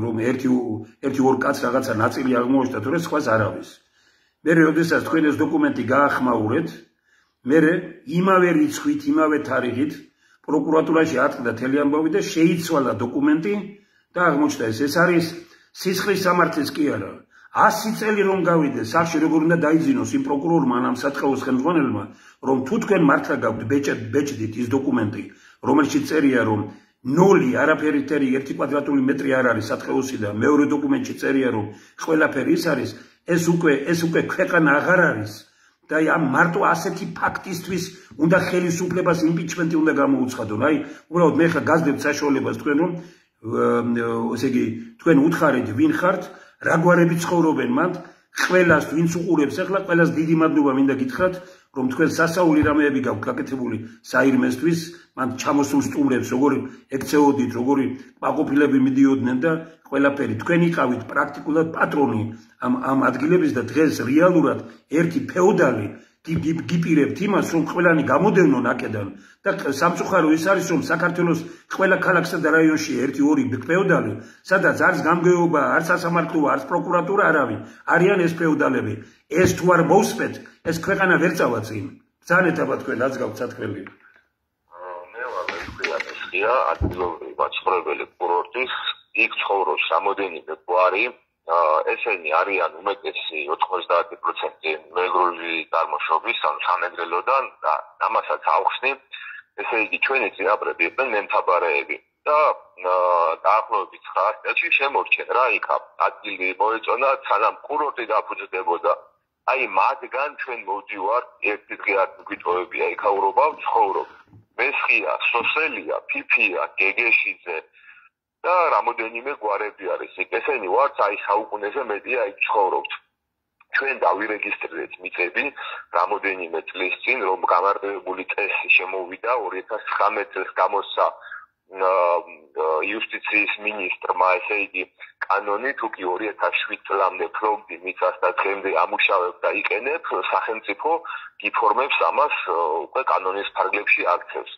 რომ ერთი ორ კაც რაღაცა ნაწილი აღმოჩნდა თორე სხვას არავის. მე როდესაც თქვენ ეს დოკუმენტი გაახმაურეთ, მე იმავე რიცხვით, იმავე თარიღით პროკურატურაში ატყდა მთელი ამბავი და შეიცვალა დოკუმენტი და აღმოჩნდა ეს არის სისხლის სამართლის კი არა. 100 წელი რომ გავიდე სახში როგორ უნდა დაიძინოს იმ პროკურორმა ან ამ სატყეოს ხელმძღვანელმა რომ თუ თქვენ მართლა გაქვთ ბეჭდით ის დოკუმენტი რომელშიც წერია რომ 0 არაფერი 1 კვადრატული მეტრი არ არის სატყეოსი და მეორე დოკუმენტში წერია რომ ყველაფერი ის არის ეს უკვე ქვეყანა აღარ არის და ამ მარტო ასეთი ფაქტისთვის უნდა ხელისუფლებას იმპიჩმენტი უნდა გამოუცხადონ. აი უბრალოდ მე ხა გაზრდებთ საშუალებას თქვენ რომ ესე იგი თქვენ უთხარით ვინ ხართ რა გვარები ცხოვრობენ მანდ ყველას ვინც უყურებს ახლა ყველას დიდი მადლობა მინდა გითხრათ რომ თქვენ სასაული რამეები გაქვთ გაკეთებული საირმესთვის მან ჩამოსულ სტუმრებს როგორი ექცეოდით როგორი აკოფილები მიდიოდნენ და ყველაფერი თქვენ იყავით პრაქტიკულად პატრონი ამ ადგილების და დღეს რეალურად ერთი ფეოდალი გიპირებთ იმას რომ ყველანი გამოდევნონ აქედან და სამწუხარო ის არის რომ საქართველოს ყველა ქალაქსა და რაიონში 1-2 ფეოდალი სადაც არც გამგეობა არც სასამართლოა არც პროკურატურა არავინ არიან ეს ფეოდალები ეს თუ არ მოვსპეთ ეს ქვეყანა ვერ წავა წინ ბრძანეთაბა თქვენ რაც გაქვთ სათქმელი მე ვარ მესხია ადგილობრივი მაცხოვრებელი კურორტის იქ ცხოვრობს რამოდენიმე გვარი ესენი არიან უმეტესი 90% მეგრული წარმოშობის, ან სამეგრელოდან და ამასაც ავხსნი, ესე იგი ჩვენი წინაპრები იყვნენ მემთაბარეები და დაახლოებით 9 წელში შემორჩენ რა იქა ადგილი მოეწონა სანამ კურორტი დაფუძნდებოდა. აი მათგან ჩვენ მოვდივართ ერთი დღე არ გვიტოვებია იქაურობა ვცხოვრობ. მესხია, სოსელია, ფიფია, გეგეშიძე და რამოდენიმე გვარები არის. ესენი ვართ აი საუკუნეზე მეტია იქ ცხოვრობთ. ჩვენ დავირეგისტრირეთ მიწები რამოდენიმე წლის წინ რომ გამარტივებული წესი შემოვიდა 2019 წელს გამოსცა იუსტიციის მინისტრმა ესე იგი კანონი თუ კი 2007 წლამდე ფლობდი მიწას და დღემდე ამუშავებ და იყენებ სახელმწიფო გიფორმებს ამას უკვე კანონის ფარგლებში აქცევს.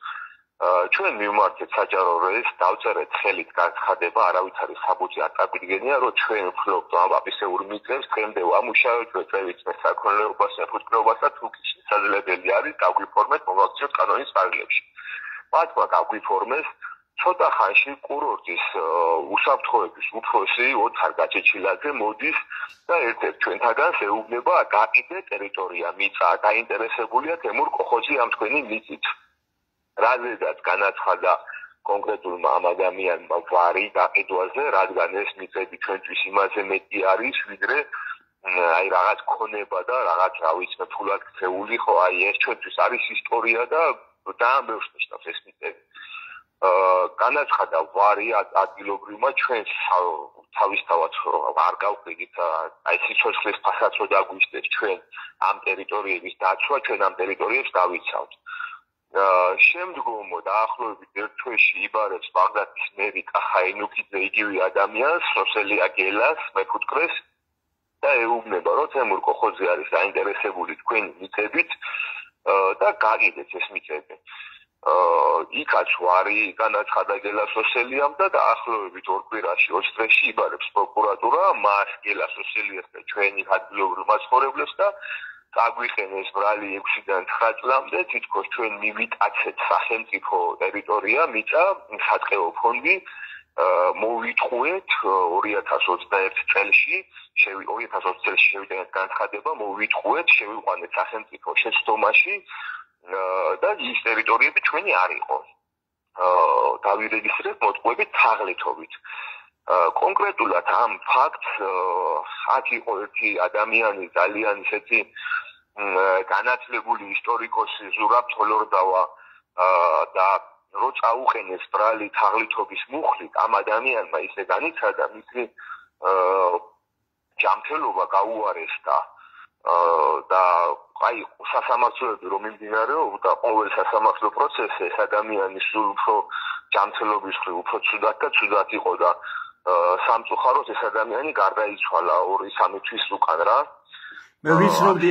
ჩვენ მივმართეთ საჯარო რეისს, დავწერეთ ხელით განცხადება, არავის არის საბუთი არ წაგვიდგენია, რომ ჩვენ ვფლობთ ამ აპისეურ მიწებს, დღემდე ვამუშავებთ, ვეწევით საქონლეობას, საფუტკრეობას და თუ კი შესაძლებელი არის, გაგვიფორმეთ მოვაქციოთ კანონის ფარგლებში. მათმა გაგვიფორმეს ცოტა ხანში კურორტის უსაფრთხოების უფროსი ოთარ გაჩეჩილაძე მოდის და ერთ-ერთ ჩვენთაგანს ეუბნება გაყიდე ტერიტორია მიწა, დაინტერესებულია თემურ კოხოძე ამ თქვენი მიწით. რაზედაც განაცხადა კონკრეტულმა ამ ადამიანმა ვარი გაყიდვაზე, რადგან ეს მიწები ჩვენთვის იმაზე მეტი არის, ვიდრე აი რაღაც ქონება და რაღაც რა ვიცი ფულად ქცეული ხო, აი ეს ჩვენთვის არის ისტორია და დაამბევს ნიშნავს ეს მიწები. განაცხადა ვარი ადგილობრივმა ჩვენს თავისთავად არ გავყიდით აი სიცოცხლის ფასაც რო დაგვიჯდეს ჩვენ ამ ტერიტორიების დაცვა, ჩვენ ამ ტერიტორიებს დავიცავთ. შემდგომ დაახლოებით ერთ თვეში იბარებს ბაღდადის მერი კახა ენუქიძე იგივე ადამიანს, სოსელი აგელას, მეკუთკრეს და ეუბნება, რომ თემურ კოხოძე არის დაინტერესებული თქვენი მიწებით და გაყიდეთ ეს მიწები. იქაც ვარი განაცხადა გელას სოსელიამ და დაახლოებით ორ კვირაში 20 დღეში იბარებს პროკურატურა მას გელას სოსელიას და ჩვენი ადგილობრივ მაცხოვრებლებს და წაგვიყენეს ბრალი 6-დან 9 წლამდე თითქოს ჩვენ მივიტაცეთ სახელმწიფო ტერიტორია, მიწა, სატყეო ფონდი მოვიტყუეთ 2021 წელში, 2020 წელში შევიდა განცხადება, მოვიტყუეთ, შევიყვანეთ სახელმწიფო შეცდომაში და ის ტერიტორიები ჩვენი არ იყო. დავირეგისტრეთ მოტყუებით თაღლითობით. კონკრეტულად ამ ფაქტს აქ იყო ერთი ადამიანი ძალიან ისეთი განათლებული ისტორიკოსი ზურაბ თოლორდავა და რო წაუყენეს ბრალი თაღლითობის მუხლით ამ ადამიანმა ისე განიცადა მისი ჯანმრთელობა გაუარესდა და აი სასამართლოები რომ მიმდინარეობდა ყოველ სასამართლო პროცესზე ეს ადამიანი სულ უფრო ჯანმრთელობის მხრივ უფრო ცუდად და ცუდად იყო და სამწუხაროდ ეს ადამიანი გარდაიცვალა 2-3 თვის უკან რა. მე ვიცნობდი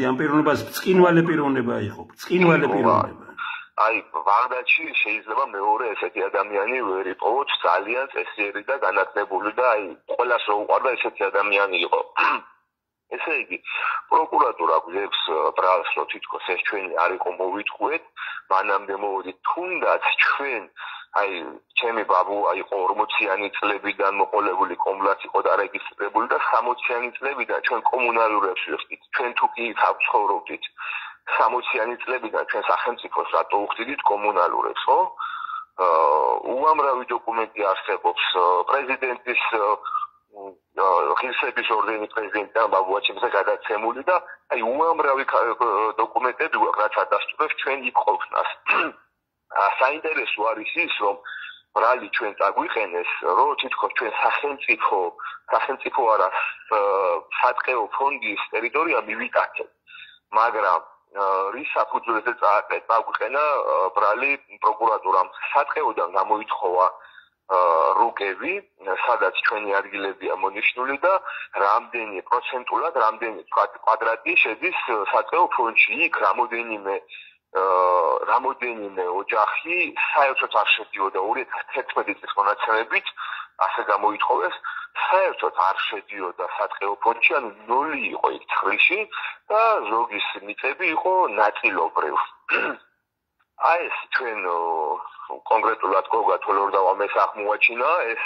ამ პიროვნებას, ბრწყინვალე პიროვნება იყო, ბრწყინვალე პიროვნება. აი ბაღდადში შეიძლება მეორე ესეთი ადამიანი ვერ იყოთ, ძალიან წესიერი და განათლებული და აი ყველას რო უყვარდა ესეთი ადამიანი იყო. ესე იგი, პროკურატურა გვიებს ბრალს, რომ თითქოს ეს ჩვენი არ იყო მოვიტყუეთ, მანამდე მოვიდით თუნდაც ჩვენ აი ჩემი ბაბუა იყო 40-იანი წლებიდან მოყოლებული კომლაც იყო დარეგისტრირებული და 60-იანი წლებიდან ჩვენ კომუნალურებს ვიხდით, ჩვენ თუ კი თავცხოვრობდით 60-იანი წლებიდან ჩვენ სახელმწიფოს რატო უხდიდით კომუნალურებს, ხო? უამრავი დოკუმენტი არსებობს პრეზიდენტის ღირსების ორდენი პრეზიდენტთან ბაბუაჩემზე გადაცემული და აი უამრავი დოკუმენტები გვაქვს რაც ადასტურებს ჩვენ იქ ყოფნას. საინტერესო არის ის რომ ბრალი ჩვენ წაგვიყენეს რომ თითქოს ჩვენ სახელმწიფო არა სატყეო ფონდის ტერიტორია მივიკაცეთ მაგრამ რის საფუძველზე წაგვიყენა ბრალი პროკურატურამ სატყეოდან გამოითხოვა რუკები, სადაც ჩვენი ადგილებია მონიშნული და რამდენი პროცენტულად, რამდენი კვადრატი შედის სატყეო ფონდში. იქ რამდენიმე ოჯახი საერთოდ არ შედიოდა 2011 წლის მონაცემებით, ასე გამოითხოვეს, საერთოდ არ შედიოდა სატყეო ფონდში, ანუ 0 იყო იქ ცხრილში და ზოგის მიწები იყო ნაწილობრივ. აი ეს ჩვენ კონკრეტულად გოგა თოლორდავამ ეს აღმოაჩინა ეს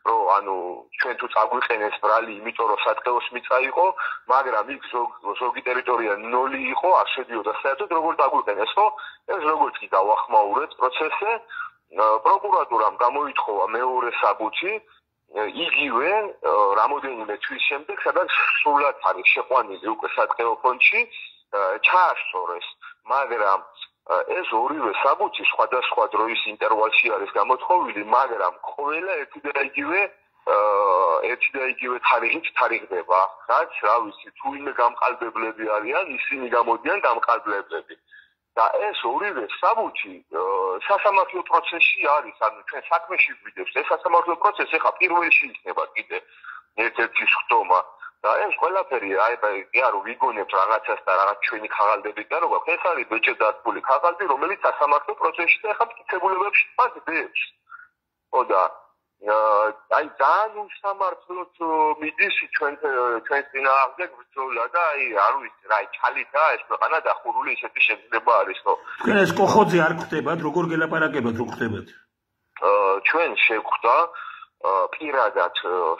რომ ანუ ჩვენ თუ წაგვიყენეს ბრალი იმიტომ რომ სატყეოს მიწა იყო მაგრამ იქ ზოგი ტერიტორია 0 იყო არ შედიოდა საერთოდ როგორ წაგვიყენეს ხო ეს როგორც კი დავახმაურეთ პროცესზე პროკურატურამ გამოითხოვა მეორე საბუთი იგივე რამოდენიმე თვის შემდეგ სადაც სრულად არის შეყვანილი უკვე სატყეო ფონდში ჩაასწორეს მაგრამ ეს ორივე საბუთი სხვადასხვა დროის ინტერვალში არის გამოთხოვილი, მაგრამ ყველა ერთი და იგივე თარიღით თარიღდება. რაც, რა ვიცი, თუ ვინმე გამყალბებლები არიან, ისინი გამოდიან გამყალბებლები. და ეს ორივე საბუთი სასამართლო პროცესში არის, ანუ ჩვენ საქმეში გვიდევს. ეს სასამართლო პროცესი ხა პირველში იქნება კიდე ერთ-ერთი სხდომა. და ეს ყველაფერი აი კი არ ვიგონებთ რაღაცას და რაღაც ჩვენი ხაღალდებით და როგორ ეს არის ბეჭედართული ხაღალდი რომელიც სასამართლო პროცესში და ახლა მტკიცებულებებში პატდებს ხო და აი ძალიან უსამართლოდ მიდის ჩვენს წინააღმდეგ ბრძოლა და აი არ ვიცი რა ჩალითა ეს ქვეყანა დახურული ისეთი შეგრძნება არის რომ თქვენ ეს კოხოძე არ ხვდებათ როგორ გელაპარაკებათ რო ხვდებათ ჩვენ შევხვდა პირადად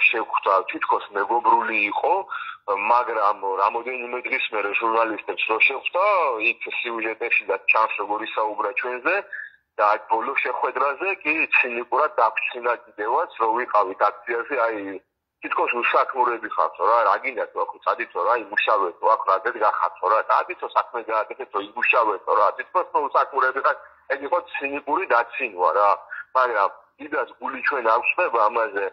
შევხვდა თითქოს მეგობრული იყო მაგრამ რამოდენიმე დღის მერე ჟურნალისტებს რო შევხვდა იქ სიუჟეტებში და ჩანს როგორ ისაუბრა ჩვენზე და აქ ბოლო შეხვედრაზე კი ცინიკურად დაგვრჩინა კიდევაც რომ ვიყავით აქციაზე აი თითქოს უსაქმურები ხართ რა რა გინდათ აქ წადითო რა იმუშავეთო აქ რადგან გახართ რა წადითო საქმე გააკეთეთო იმუშავეთო რა თითქოს უსაქმურები ხართ ეგ იყო ცინიკური დაცინვა რა მაგრამ დიდად გული ჩვენ აღწევს ამაზე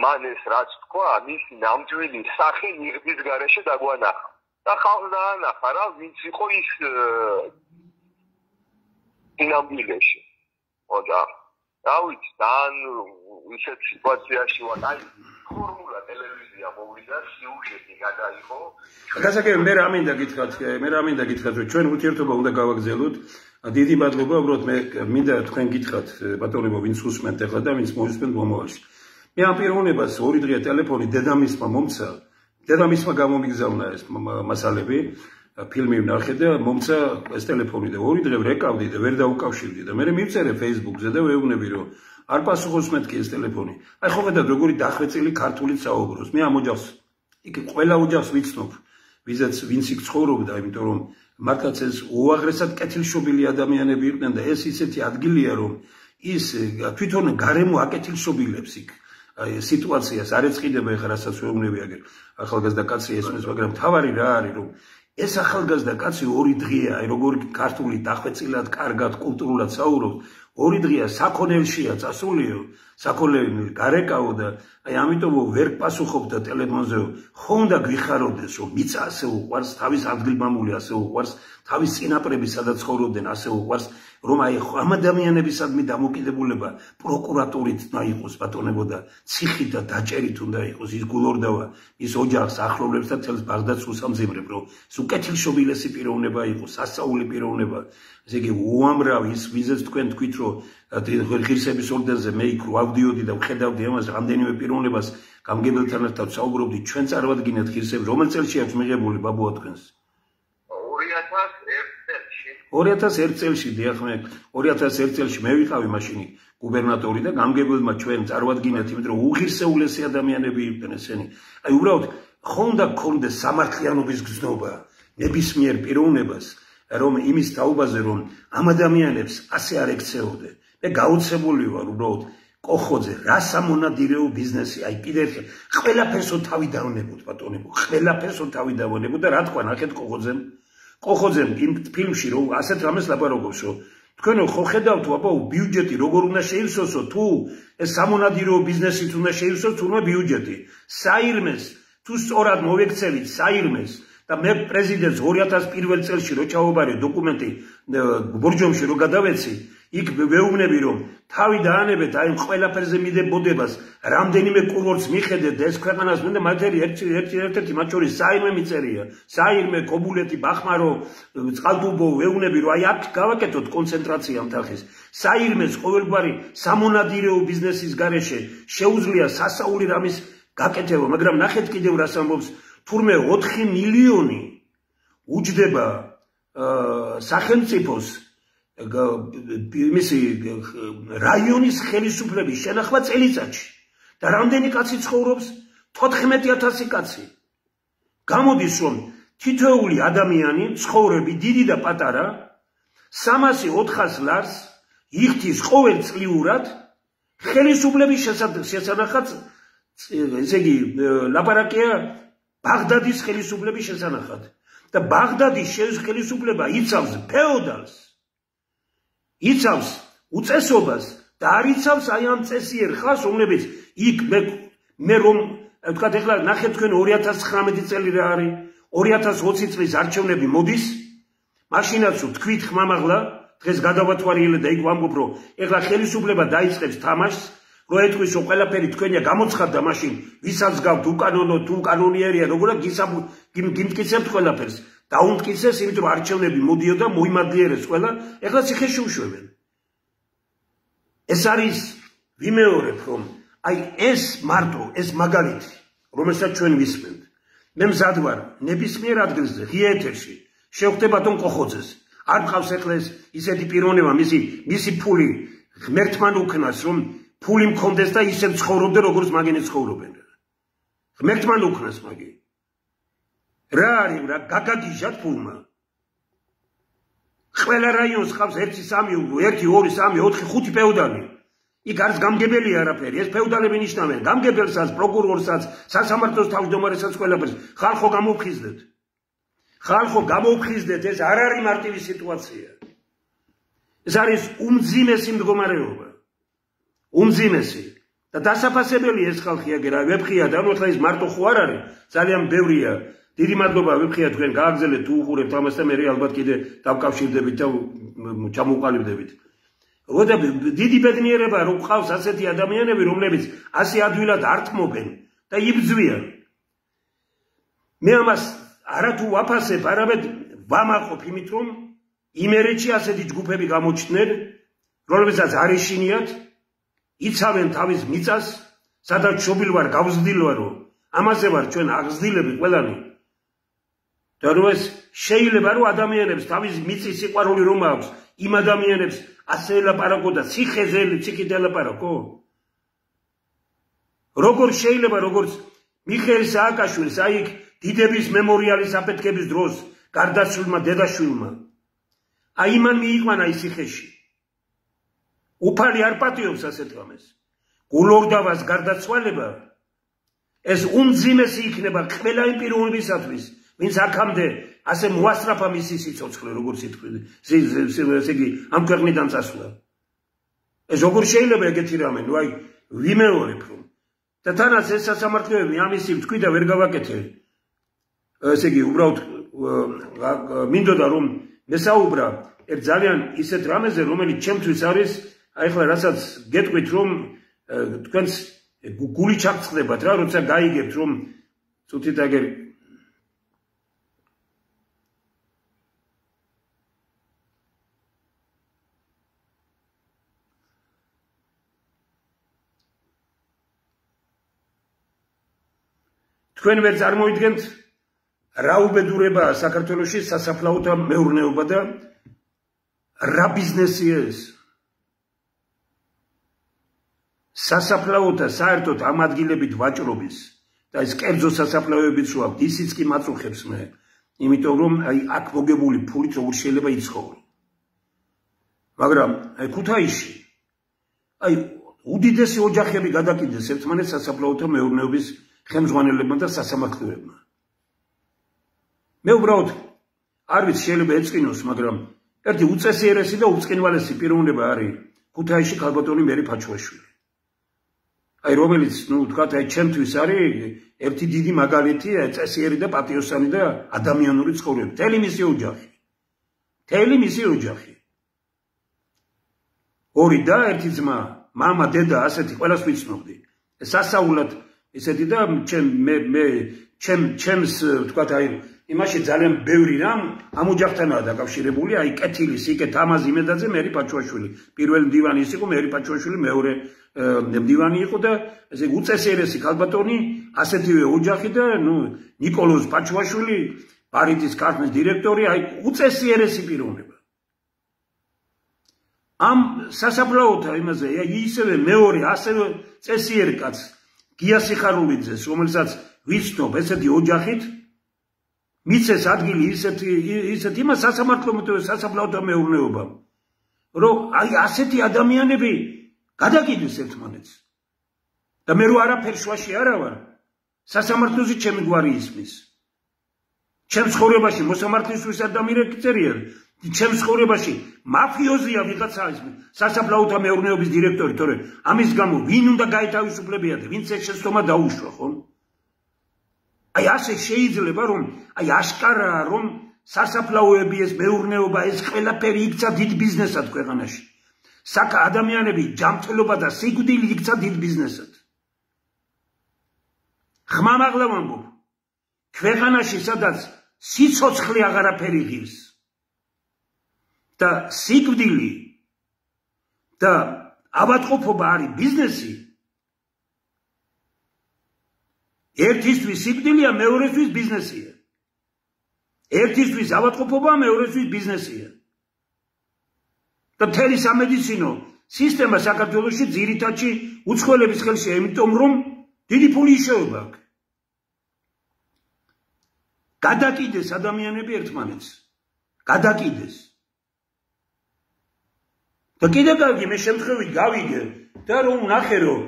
მან ეს რაც თქვა მისი ნამდვილი სახე ნიღბის გარეშე დაგვანახა და ხალხს დაანახა რა ვინც იყო ის ინამბილეში ოდა რა ვიცი ძალიან ისეთ სიტუაციაში ვარ აი ფორმულა ტელევიზია მოვიდა სიუჟეტი გადაიღო გასაგები მე რა მინდა გითხრათ რომ ჩვენ ურთიერთობა უნდა გავაგრძელოთ დიდი მადლობა უბრალოდ მე მინდა თქვენ გითხრათ ბატონებო ვინც უსმენთ ახლა და ვინც მოისმენთ მომავალში მე ამ პიროვნებას 2 დღე ტელეფონი დედამისმა მომცა დედამისმა გამომიგზავნა ეს მასალები ფილმი ვნახე და მომცა ეს ტელეფონი და 2 დღე ვრეკავდი და ვერ დაუკავშირდი და მე მივწერე Facebook-ზე და ვეუბნები რომ არ პასუხობს მეთქი ეს ტელეფონი აი ხო ხედავთ როგორი დახვეწილი ქართული საუბრობს მე ამ ოჯახს იქ ყველა ოჯახს ვიცნობ ვინც იქ ცხოვრობდა იმიტომ რომ მართლაც ეს უაღრესად კეთილშობილი ადამიანები იყვნენ და ეს ისეთი ადგილია რომ ის თვითონ გარემო აკეთილშობილებს იქ აი სიტუაციას არ ეწყიდება ეხლა რასაც ვეუბნები აგერ ახალგაზრდა კაცი ესმის მაგრამ თავარი რა არის რომ ეს ახალგაზრდა კაცი 2 დღეა აი როგორი ქართული დახვეწილად კარგად კულტურულად საუბრობს 2 დღეა საქონელშია წასულიო საქონელი გარეკაო და აი ამიტომ ვერ პასუხობდა ტელეფონზე ხო უნდა გვიხაროდეს რომ მიწა ასე უყვარს თავის ადგილმამული ასე უყვარს თავის წინაპრები სადაც ცხოვრობდნენ ასე უყვარს რომ აი ამ ადამიანებისადმი დამოკიდებულება პროკურატურით უნდა იყოს ბატონებო და ციხით და დაჭერით უნდა იყოს ის გულორდავა ის ოჯახს ახლობლებს და თელს ბაღდადს უსამძიმრებ რომ ეს უკეთილშობილესი პიროვნება იყოს სასწაული პიროვნება ესე იგი უამრავ ის ვიზეც თქვენ თქვით რომ ღირსების ორდენზე მე იქ ვავდიოდი და ვხედავდი ამას რამდენიმე პიროვნებას გამგებელთან ერთად საუბრობდი ჩვენ წარვადგინეთ ღირსები რომელ წელში აქვს მიღებული ბაბუა თქვენს 2001 წელში დიახ მე 2001 წელში მე ვიყავი მაშინ გუბერნატორი და გამგებელმა ჩვენ წარვადგინეთ იმიტომ რომ უღირსეულესი ადამიანები იყვნენ ესენი აი უბრალოდ ხო უნდა გქონდეს სამართლიანობის გზნობა ნებისმიერ პიროვნებას რომ იმის თაობაზე რომ ამ ადამიანებს ასე არ ექცეოდე მე გაუცებული ვარ უბრალოდ კოხოძე რა სამონადირეო ბიზნესი აი კიდე ყველაფერსო თავი დავნებოთ ბატონებო ყველაფერსო თავი დავნებოთ და რა თქვა ნახეთ კოხოძემ იმ ფილმში რომ ასეთ რამეს ლაპარაკობს რომ თქვენო ხო ხედავთ აბა ბიუჯეტი როგორ უნდა შეივსოსო თუ ეს სამონადირეო ბიზნესით უნდა შეივსოს თურმე ბიუჯეტი საირმეს თუ სწორად მოვექცევით საირმეს და მე პრეზიდენტს 2001 წელში რო ჩაუბარე დოკუმენტი ბორჯომში რო გადავეცი იქ ვეუბნები რომ თავი დაანებეთ აი ყველაფერზე მიდებოდებას რამდენიმე კურორტს მიხედეთ და ეს ქვეყანას მინდა მათერი ერთ-ერთი მათ შორის საირმე მიწერია საირმე კობულეთი ბახმარო წყალტუბო ვეუბნები რომ აი აქ გავაკეთოთ კონცენტრაცია მთახის საირმეს ყოველგვარი სამონადირეო ბიზნესის გარეშე შეუძლია სასაული რამის გაკეთება მაგრამ ნახეთ კიდევ რას ამბობს თურმე 4 მილიონი უჯდება სახელმწიფოს მისი რაიონის ხელისუფლების შენახვა წელიწადში და რამდენი კაცი ცხოვრობს 14000 კაცი გამოდის რომ თითოეული ადამიანი ცხოვრები დიდი და პატარა 300-400 ლარს იხდის ყოველწლიურად ხელისუფლების შესანახად ესე იგი ლაპარაკია ბაღდადის ხელისუფლების შესანახად და ბაღდადის ხელისუფლება იცავს ფეოდალს იცავს უწესობას და არ იცავს აი ამ წესიერ ხალხს რომლებიც იქ მე რომ ვთქვათ ეხლა ნახეთ თქვენ 2019 წელი რა არის 2020 წლის არჩევნები მოდის მაშინაც თქვით ხმამაღლა დღეს გადავათვალიერე და იქ ვამბობ რომ ეხლა ხელისუფლება დაიწყებს თამაშს რო ეთქვის რომ ყველაფერი თქვენია გამოცხადდა მაშინ ვისაც გავთ უკანონო თუ კანონიერია როგორ გიმტკიცებთ ყველაფერს დაუმტკიცეს იმიტომ რომ არჩევნები მოდიოდა მოიმადლიერეს ყველა ეხლა ციხეში უშვებენ ეს არის ვიმეორებ რომ აი ეს მარტო ეს მაგალითი რომელსაც ჩვენ ვისმენთ მე მზად ვარ ნებისმიერ ადგილზე ღია ეთერში შევხვდე ბატონ კოხოძეს არ ყავს ეხლა ეს ისეთი პიროვნება მისი ფული ღმერთთან უკნას რომ ფული მქონდეს და ისე ცხოვრობდე როგორც მაგინი ცხოვრობენ ღმერთთან უკნას მაგი რა არის რა გაგაგიჟათ ფულმა ყველა რაიონს ყავს 1 3 1 2 3 4 5 ფეოდალი იქ არის გამგებელი არაფერი ეს ფეოდალები ნიშნავენ გამგებელსაც პროკურორსაც სასამართლოს თავმჯდომარესაც ყველაფერს ხალხო გამოვხიზდეთ ეს არ არის მარტივი სიტუაცია ეს არის უმძიმესი მდგომარეობა უმძიმესი და დასაფასებელი ეს ხალხი აგერა ვეფხია და ნუ ახლა ის მარტო ხო არ არის ძალიან ბევრია დიდი მადლობა ვეფხია თქვენ გააგზავნეთ თუ უყურებთ ამას და მე ალბათ კიდე დავკავშირდებით და ჩამოყალიბდებით როდა დიდი ბედნიერება რომ ყავს ასეთი ადამიანები რომლებიც ასე ადვილად ართმობენ და იბძვიან მე ამას არათუ ვაფასებ არამედ ვამაყობ იმით რომ იმერეთში ასეთი ჯგუფები გამოჩნდნენ რომლებსაც არ ეშინიათ იცავენ თავის მიწას სადაც შობილ ვარ გავზრდილ ვარო ამაზე ვარ ჩვენ აღზრდილები ყველანი და რომ ეს შეიძლება რომ ადამიანებს თავის მიწის სიყვარული რომ აქვს იმ ადამიანებს ასე ელაპარაკო და ციხით ელაპარაკო როგორ შეიძლება როგორც მიხეილ სააკაშვილს აი იქ დიდების მემორიალის აფეთქების დროს გარდაცვლილმა დედაშვილმა აი მან მიიყვანა ის ციხეში უფალი არ პატიობს ასეთ რამეს გულორდავას გარდაცვალება ეს უმძიმესი იქნება ყველა იმ პიროვნებისათვის ვინც აქამდე ასე მოასწრაფა მისი სიცოცხლე როგორც ესე იგი ამ ქვეყნიდან წასვლა ეს როგორ შეიძლება ეგეთი რამე ნუ აი ვიმეორებ რომ და თანაც ეს სასამართლოები ამისი თქვი და ვერ გავაკეთე ესე იგი უბრალოდ მინდოდა რომ მესაუბრა ერთ ძალიან ისეთ რამეზე რომელიც ჩემთვის არის აი ახლა რასაც გეტყვით რომ თქვენს გული ჩაგწყდებათ რა როცა გაიგებთ რომ წუთით აგერ თქვენ ვერ წარმოიდგენთ რა უბედურებაა საქართველოში სასაფლაოთა მეურნეობა და რა ბიზნესია ეს სასაფლაოთა საერთოდ ამ ადგილებით ვაჭრობის და ეს კერძო სასაფლაოებიც რო აქვს ისიც კი მაწუხებს მე იმიტომ რომ აი აქ მოგებული ფულით როგორ შეიძლება იცხოვრო მაგრამ აი ქუთაისში აი უდიდესი ოჯახები გადაკიდეს ერთმანეთს სასაფლაოთა მეურნეობის ხელმძღვანელებმა და სასამართლოებმა მე უბრალოდ არ ვიცი შეიძლება ეწყინოს მაგრამ ერთი უწესიერესი და უწყინვალესი პიროვნება არის ქუთაისში ქალბატონი მერი ფაჩუაშვილი აი რომელიც ნუ ვთქვათ აი ჩემთვის არის ერთი დიდი მაგალითი წესიერი და პატიოსანი და ადამიანური ცხოვრება მთელი მისი ოჯახი ორი და ერთი ძმა მამა დედა ასეთი ყველას ვიცნობდი სასაულად ესეთი და ჩემს ვთქვათ აი იმაში ძალიან ბევრი რამ ამ ოჯახთანაა დაკავშირებული აი კეთილი სიკე თამაზ იმედაძე მერი პაჩუაშვილი პირველი მდივანი ის იყო მერი პაჩუაშვილი მეორე მდივანი იყო და ესე უწესიერესი ქალბატონი ასეთივე ოჯახი და ნუ ნიკოლოზ პაჩუაშვილი ბარიტის ქარხნის დირექტორი აი უწესიერესი პიროვნება ამ სასაფლაოთა იმაზე ისევე მეორე ასევე წესიერი კაც გია სიხარულიძეს რომელსაც ვიცნობ ესეთი ოჯახით მიცეს ადგილი ისეთ იმას სასაფლაოთა მეურნეობამ რომ აი ასეთი ადამიანები გადაკიდეს ერთმანეთს და მე რო არაფერ შუაში არა ვარ სასამართლოზე ჩემი გვარი ისმის ჩემ ცხოვრებაში მოსამართლისთვის არ დამირეკწერია ჩემ ცხოვრებაში მაფიოზია ვიღაცა ისმის სასაფლაოთა მეურნეობის დირექტორი თორე ამის გამო ვინ უნდა გაეთავისუფლებიათ ვინც ეს შეცდომა დაუშვა ხო აი ასე შეიძლება რომ აი აშკარაა რომ სასაფლაოები ეს მეურნეობა ეს ყველაფერი იქცა დიდ ბიზნესად ქვეყანაში ადამიანები ჯანმრთელობა და სიკვდილი იქცა დიდ ბიზნესად. ხმამაღლა ვამბობ, ქვეყანაში სადაც სიცოცხლე აღარაფერი ღირს და სიკვდილი და ავადმყოფობა არის ბიზნესი, ერთისთვის სიკვდილია, მეორესთვის ბიზნესია. ერთისთვის ავადმყოფობა, მეორესთვის ბიზნესია. და მთელი სამედიცინო სისტემა საქართველოში ძირითადში უცხოელების ხელშია, იმიტომ რომ დიდი ფული იშოვება აქ. გადაკიდეს ადამიანები ერთმანეთს. გადაკიდეს. და კიდე კარგი მე შემთხვევით გავიგე და რომ ნახე რომ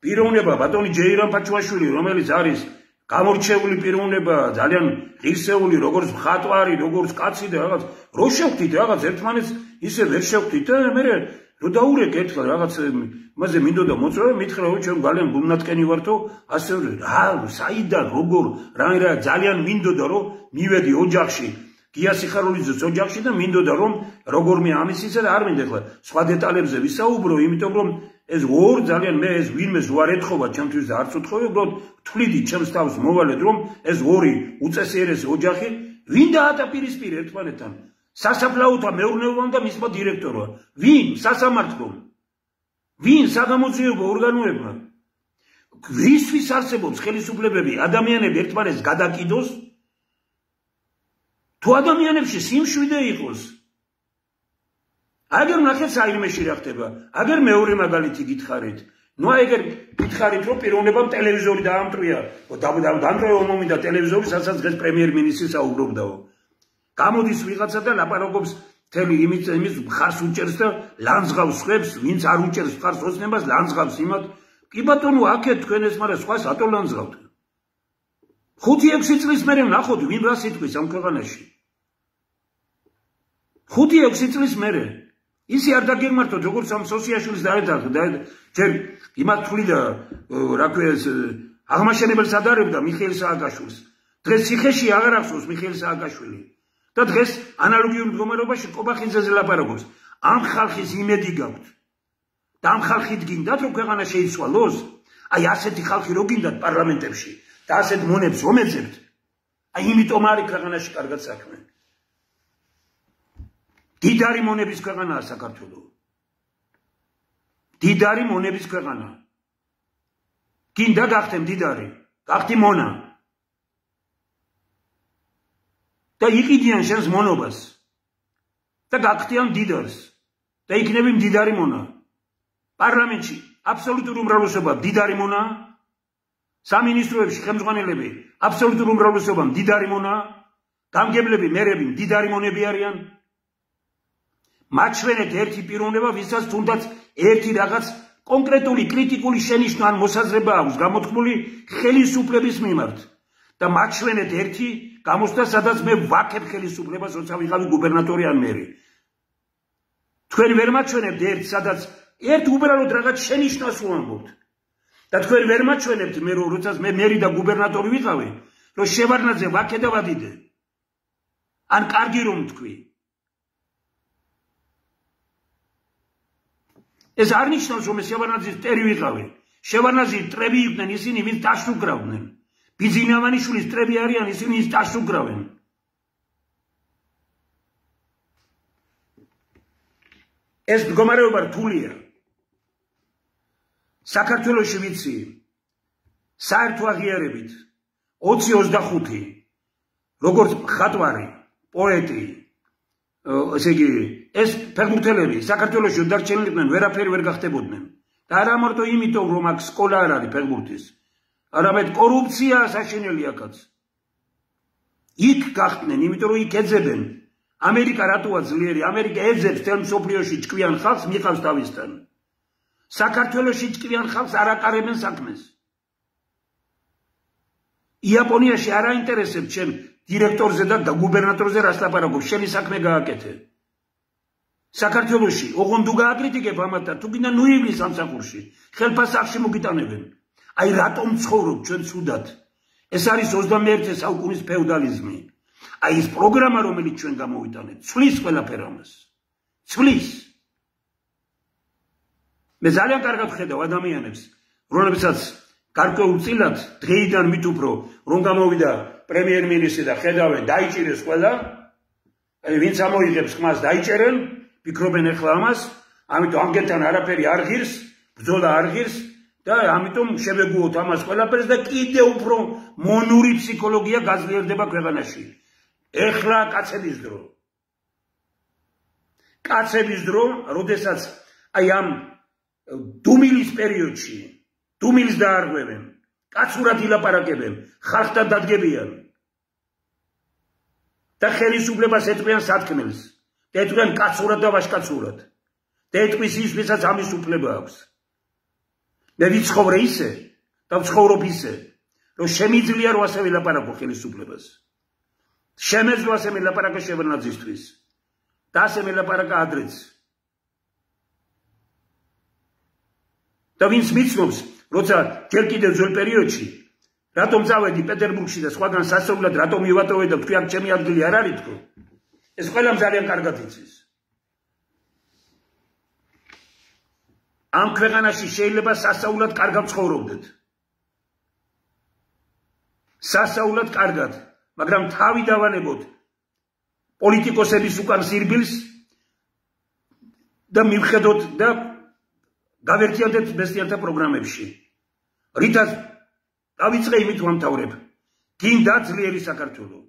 პიროვნება ბატონი ჯეირამ ფაჩუაშვილი, რომელიც არის გამორჩეული პიროვნება, ძალიან ღირსეული, როგორც მხატვარი, როგორც კაცი და რაღაც რო შევხვდით რაღაც ერთმანეთს ისე ვერ შევხვდით და მე რო დაურეკე ერთხელ რაღაც იმაზე მინდოდა მოწვევა, მითხრა რომ ჩვენ ძალიან გულნათკენი ვართო, ასე რა საიდან როგორ რა ძალიან მინდოდა რომ მივედი ოჯახში გია სიხარულიძის ოჯახში და მინდოდა რომ როგორმე ამის ისე არ მინდა ახლა სხვა დეტალებზე ვისაუბრო, იმიტომ რომ ეს ორ ძალიან მე ეს ვინმეს უარ ეთხოვა ჩემთვის და არც უთხოვე, უბრალოდ თვლიდი ჩემს თავს მოვალედ რომ ეს ორი უწესიერესი ოჯახი ვინ დაატაპირისპირე ერთმანეთთან სასაფლაოთა მეურნეობამ და მისმა დირექტორმა, ვინ სასამართლომ, ვინ საგამოძიებო ორგანოებმა, ვისთვის არსებობს ხელისუფლებები ადამიანები ერთმანეთს გადაკიდოს, თუ ადამიანებში სიმშვიდე იყოს. აგერ ნახეთ საირმეში რა ხდება, აგერ მეორე მაგალითი გითხარით. ნუ ეგერ გითხარით რომ პიროვნებამ ტელევიზორი დაამტვრია, დამტვრევა მომინდა ტელევიზორი, სადაც დღეს პრემიერ-მინისტრი საუბრობდაო. გამოდის ვიღაცა და ლაპარაკობს მთელი იმის მხარს უჭერს და ლანძღავს ხვებს, ვინც არ უჭერს მხარს ოცნებას, ლანძღავს იმათ. კი ბატონო, აქეთ თქვენ ეს, მაგრამ სხვას ატო ლანძღავთ. 5-6 წლის მერე ვნახოთ ვინ რას იტყვის ამ ქვეყანაში. 5-6 წლის მერე ისი არ დაგეგმართოთ როგორც ამ სოციაშვილის და ჯერ იმათ თვლიდა რა ქვია ეს აღმაშენებელს ადარებდა მიხეილ სააკაშვილს. დღეს ციხეში აღარ ახსოვს მიხეილ სააკაშვილი და დღეს ანალოგიურ მდგომარეობაში კობახიძეზე ლაპარაკობს. ამ ხალხის იმედი გაქვთ და ამ ხალხით გინდათ რომ ქვეყანა შეიცვალოს? აი ასეთი ხალხი რო გინდათ პარლამენტებში და ასეთ მონებს რომ ეძებთ, აი იმიტომ არის ქვეყანაში კარგად საქმე. დიდარი მონების ქვეყანაა საქართველო. დიდარი მონების ქვეყანა. გინდა გახდე მდიდარი, გახდი მონა. და იყიდიან შენს მონობას. და გახდიან მდიდარს. და იქნები მდიდარი მონა. პარლამენტში აბსოლუტური უმრავლესობა მდიდარი მონაა. სამინისტროებში ხელმძღვანელები აბსოლუტური უმრავლესობა მდიდარი მონაა. გამგებლები, მერები მდიდარი მონები არიან. მაჩვენეთ ერთი პიროვნება, ვისაც თუნდაც ერთი რაღაც კონკრეტული კრიტიკული შენიშვნა ან მოსაზრება აქვს გამოთქმული ხელისუფლების მიმართ და მაჩვენეთ ერთი გამოსვლა, სადაც მე ვაქებ ხელისუფლებას, როცა ვიყავი გუბერნატორი ან მერი. თქვენ ვერ მაჩვენებთ ერთ, სადაც ერთ უბრალოდ რაღაც შენიშვნას ვამბობთ და თქვენ ვერ მაჩვენებთ მე როცა მე მერი და გუბერნატორი ვიყავი, რომ შევარდნაძე ვაქე და ვადიდე. ან კარგი რომ თქვი. ეს არ ნიშნავს რომ შევარდნაძის მტერი ვიყავი. შევარდნაძის მტრები იყვნენ ისინი, ვინც დაშუქრავდნენ. ბიძინავანიშვილის მტრები არიან ისინი, ვინც დაშუქრავენ. ეს მდგომარეობა რთულია. საქართველოში ვიცი საერთო აღიარებით 20-25 როგორც მხატვარი, პოეტი, ესე იგი ეს ფეხბურთელები საქართველოში დარჩენილიყვნენ, ვერაფერი ვერ გახდებოდნენ. და არა მარტო იმიტომ რომ აქ სკოლა არ არის ფეხბურთის, არამედ კორუფცია საშინელი აქაც. იქ გახდნენ, იმიტომ რომ იქ ეძებენ. ამერიკა რატოა ძლიერი? ამერიკა ეძებს თელ მსოფლიოში ჭკვიან ხალხს, მიყავს თავისთან. საქართველოში ჭკვიან ხალხს არ აკარებენ საქმეს. იაპონიაში არ აინტერესებს ჩემ დირექტორზე და გუბერნატორზე რას ლაპარაკობ, შენი საქმე გააკეთე. საქართველოში ოღონდ თუ გააკრიტიკებ ამათ, თუ გინდა ნუ ივლის სამსახურში, ხელფასახში მოგიტანებენ. აი რატომ ცხოვრობ ჩვენ ცუდად? ეს არის 21 საუკუნის ფეოდალიზმი. აი ეს პროგრამა რომელიც ჩვენ გამოვიტანეთ, ცვლის ყველაფერ ამას. ცვლის. მე ძალიან კარგად ხედავ ადამიანებს, რომლებსაც გარკვეულწილად დღეიდან მით უფრო რომ გამოვიდა პრემიერ-მინისტრი და ხედავენ დაიჭირეს ყველა, ვინც ამოიღებს ხმას დაიჭერენ, ფიქრობენ ახლა ამას, ამიტომ ამგენთან არაფერი არ ღირს, ბრძოლა არ ღირს და ამიტომ შევეგუოთ ამას ყველაფერს და კიდევ უფრო მონური ფსიქოლოგია გაძლიერდება ქვეყანაში. ეხლა კაცების დრო. კაცების დრო, როდესაც აი ამ დუმილის პერიოდში, დუმილს დაარღვევენ, კაცურად ილაპარაკებენ, ხალხთან დადგებიან და ხელისუფლებას ეტყვიან სათქმელს, და ეტყვიან კაცურად და ვაჟკაცურად. და ეტყვის ის, ვისაც ამის უფლება აქვს. მე ვიცხოვრე ისე და ვცხოვრობ ისე, რომ შემიძლია რომ ასე ვილაპარაკო ხელისუფლებას. შემეძლო ასე ვილაპარაკო შევარდნაძისთვის და ასე ვილაპარაკა ადრეც. და ვინც მიცნობს, როცა ჯერ კიდევ ძველ პერიოდში რატომ წავედი პეტერბურგში და სხვაგან სასწაულად რატომ მივატოვე და თქვი აქ ჩემი ადგილი არ არის თქო, ეს ყველამ ძალიან კარგად იცის. ამ ქვეყანაში შეიძლება სასწაულად კარგად ცხოვრობდეთ. სასწაულად კარგად, მაგრამ თავი დავანებოთ პოლიტიკოსების უკან სირბილს და მივხედოთ და გავერთიანდეთ ბესტიანთა პროგრამებში. რითაც დავიწყე იმით ვამთავრებ. გინდა ძლიერი საქართველო.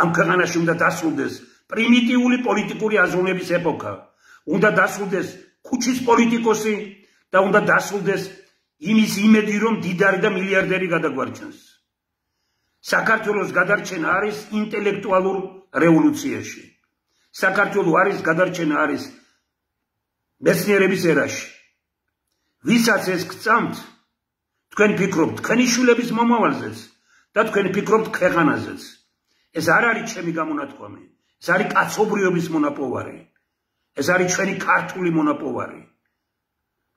ამ ქვეყანაში უნდა დასრულდეს პრიმიტიული პოლიტიკური აზროვნების ეპოქა. უნდა დასრულდეს ქუჩის პოლიტიკოსი და უნდა დასრულდეს იმის იმედი, რომ დიდარი და მილიარდერი გადაგვარჩენს. საქართველოს გადარჩენა არის ინტელექტუალურ რევოლუციაში. საქართველოს არის გადარჩენა არის მეცნიერების ერაში. ვისაც ეს გწამთ, თქვენ ფიქრობთ თქვენი შვილების მომავალზეც და თქვენ ფიქრობთ ქვეყანაზეც. ეს არ არის ჩემი გამონათქვამი, ეს არის კაცობრიობის მონაპოვარი. ეს არის ჩვენი ქართული მონაპოვარი.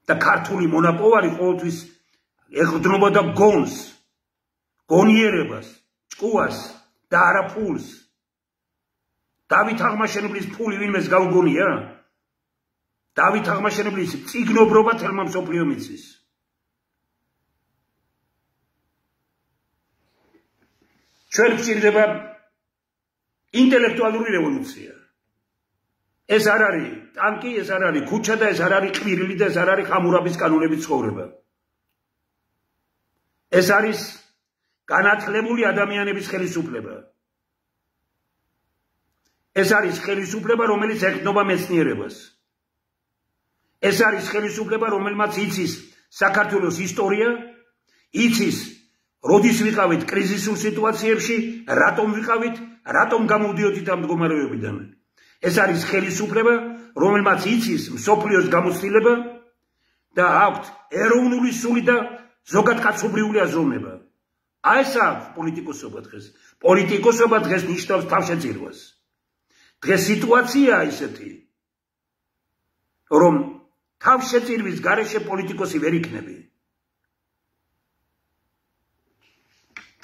და ქართული მონაპოვარი ყოველთვის ეხდნობა გონს, გონიერებას, ჭკუას და არა ფულს. დავით აღმაშენებლის ფული ვინმეს გავგონია? დავით აღმაშენებლის წიგნობრობა თელმა მსოფლიომ იცის. ჩვენ გვჭირდება ინტელექტუალური რევოლუცია. ეს არ არის ტანკი, ეს არ არის ქუჩა და ეს არ არის ყვირილი და ეს არ არის ხამურაბის კანონებით ცხოვრება. ეს არის განათლებული ადამიანების ხელისუფლება. ეს არის ხელისუფლება, რომელიც ეხდნობა მეცნიერებას. ეს არის ხელისუფლება, რომელმაც იცის საქართველოს ისტორია, იცის როდის ვიყავით კრიზისულ სიტუაციებში, რატომ ვიყავით, რატომ გამოვდიოდით ამ მდგომარეობიდან. ეს არის ხელისუფლება, რომელმაც იცის მსოფლიოს გამოცდილება და აქვს ეროვნული სული და ზოგადკაცობრიული აზროვნება. აი ეს აქვს პოლიტიკოსობა დღეს. პოლიტიკოსობა დღეს ნიშნავს თავშეწირვას. დღეს სიტუაციაა ისეთი, რომ თავშეწირვის გარეშე პოლიტიკოსი ვერ იქნები.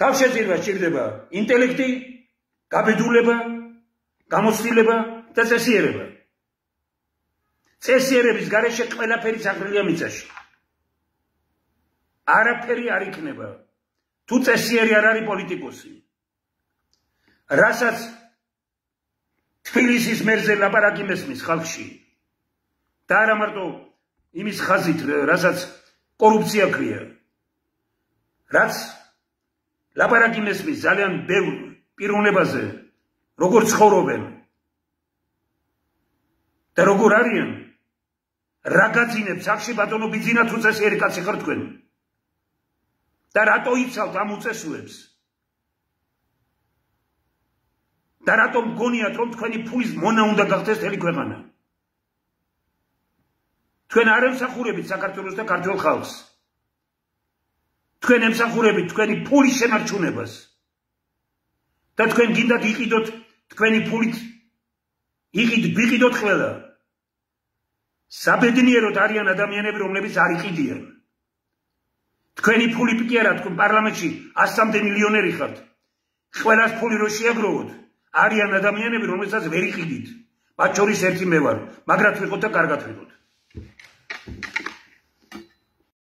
თავშეწირვა სჭირდება ინტელექტი, გაბედულება, გამოცდილება და წესიერება. წესიერების გარეშე ყველაფერი საყრელია მიწაში. არაფერი არ იქნება. თუ წესიერი არ არის პოლიტიკოსი. რასაც თბილისის მერზე ლაპარაკი მესმის ხალხში. და არა მარტო იმის ხაზით, რასაც კორუფცია ქვია. რაც ლაპარაკი მესმის ძალიან ბევრ პიროვნებაზე, როგორ ცხოვრობენ და როგორ არიან, რა გაძინებს სახში ბატონო ბიძინა თუ წესიერი კაცი ხარ თქვენ. და რატო იცავთ ამ უწესოებს? და რატომ გონიათ, რომ თქვენი ფულის მონა უნდა გახდეს მთელი ქვეყანა? თქვენ არ ემსახურებით საქართველოს და ქართველ ხალხს. თქვენ ემსახურებით თქვენი ფულის შენარჩუნებას. და თქვენ გინდათ იყიდოთ თქვენი ფულით, ვიყიდოთ ყველა. საბედნიეროდ არიან ადამიანები, რომლებიც არ იყიდიან. თქვენი ფული კი არა, თქვენ პარლამენტში 100-მდე მილიონერი ხართ. ყველას ფული რო შეაგროვოთ, არიან ადამიანები, რომელსაც ვერ იყიდით. მათ შორის ერთი მე ვარ, მაგრად ვიყოთ და კარგად ვიყოთ.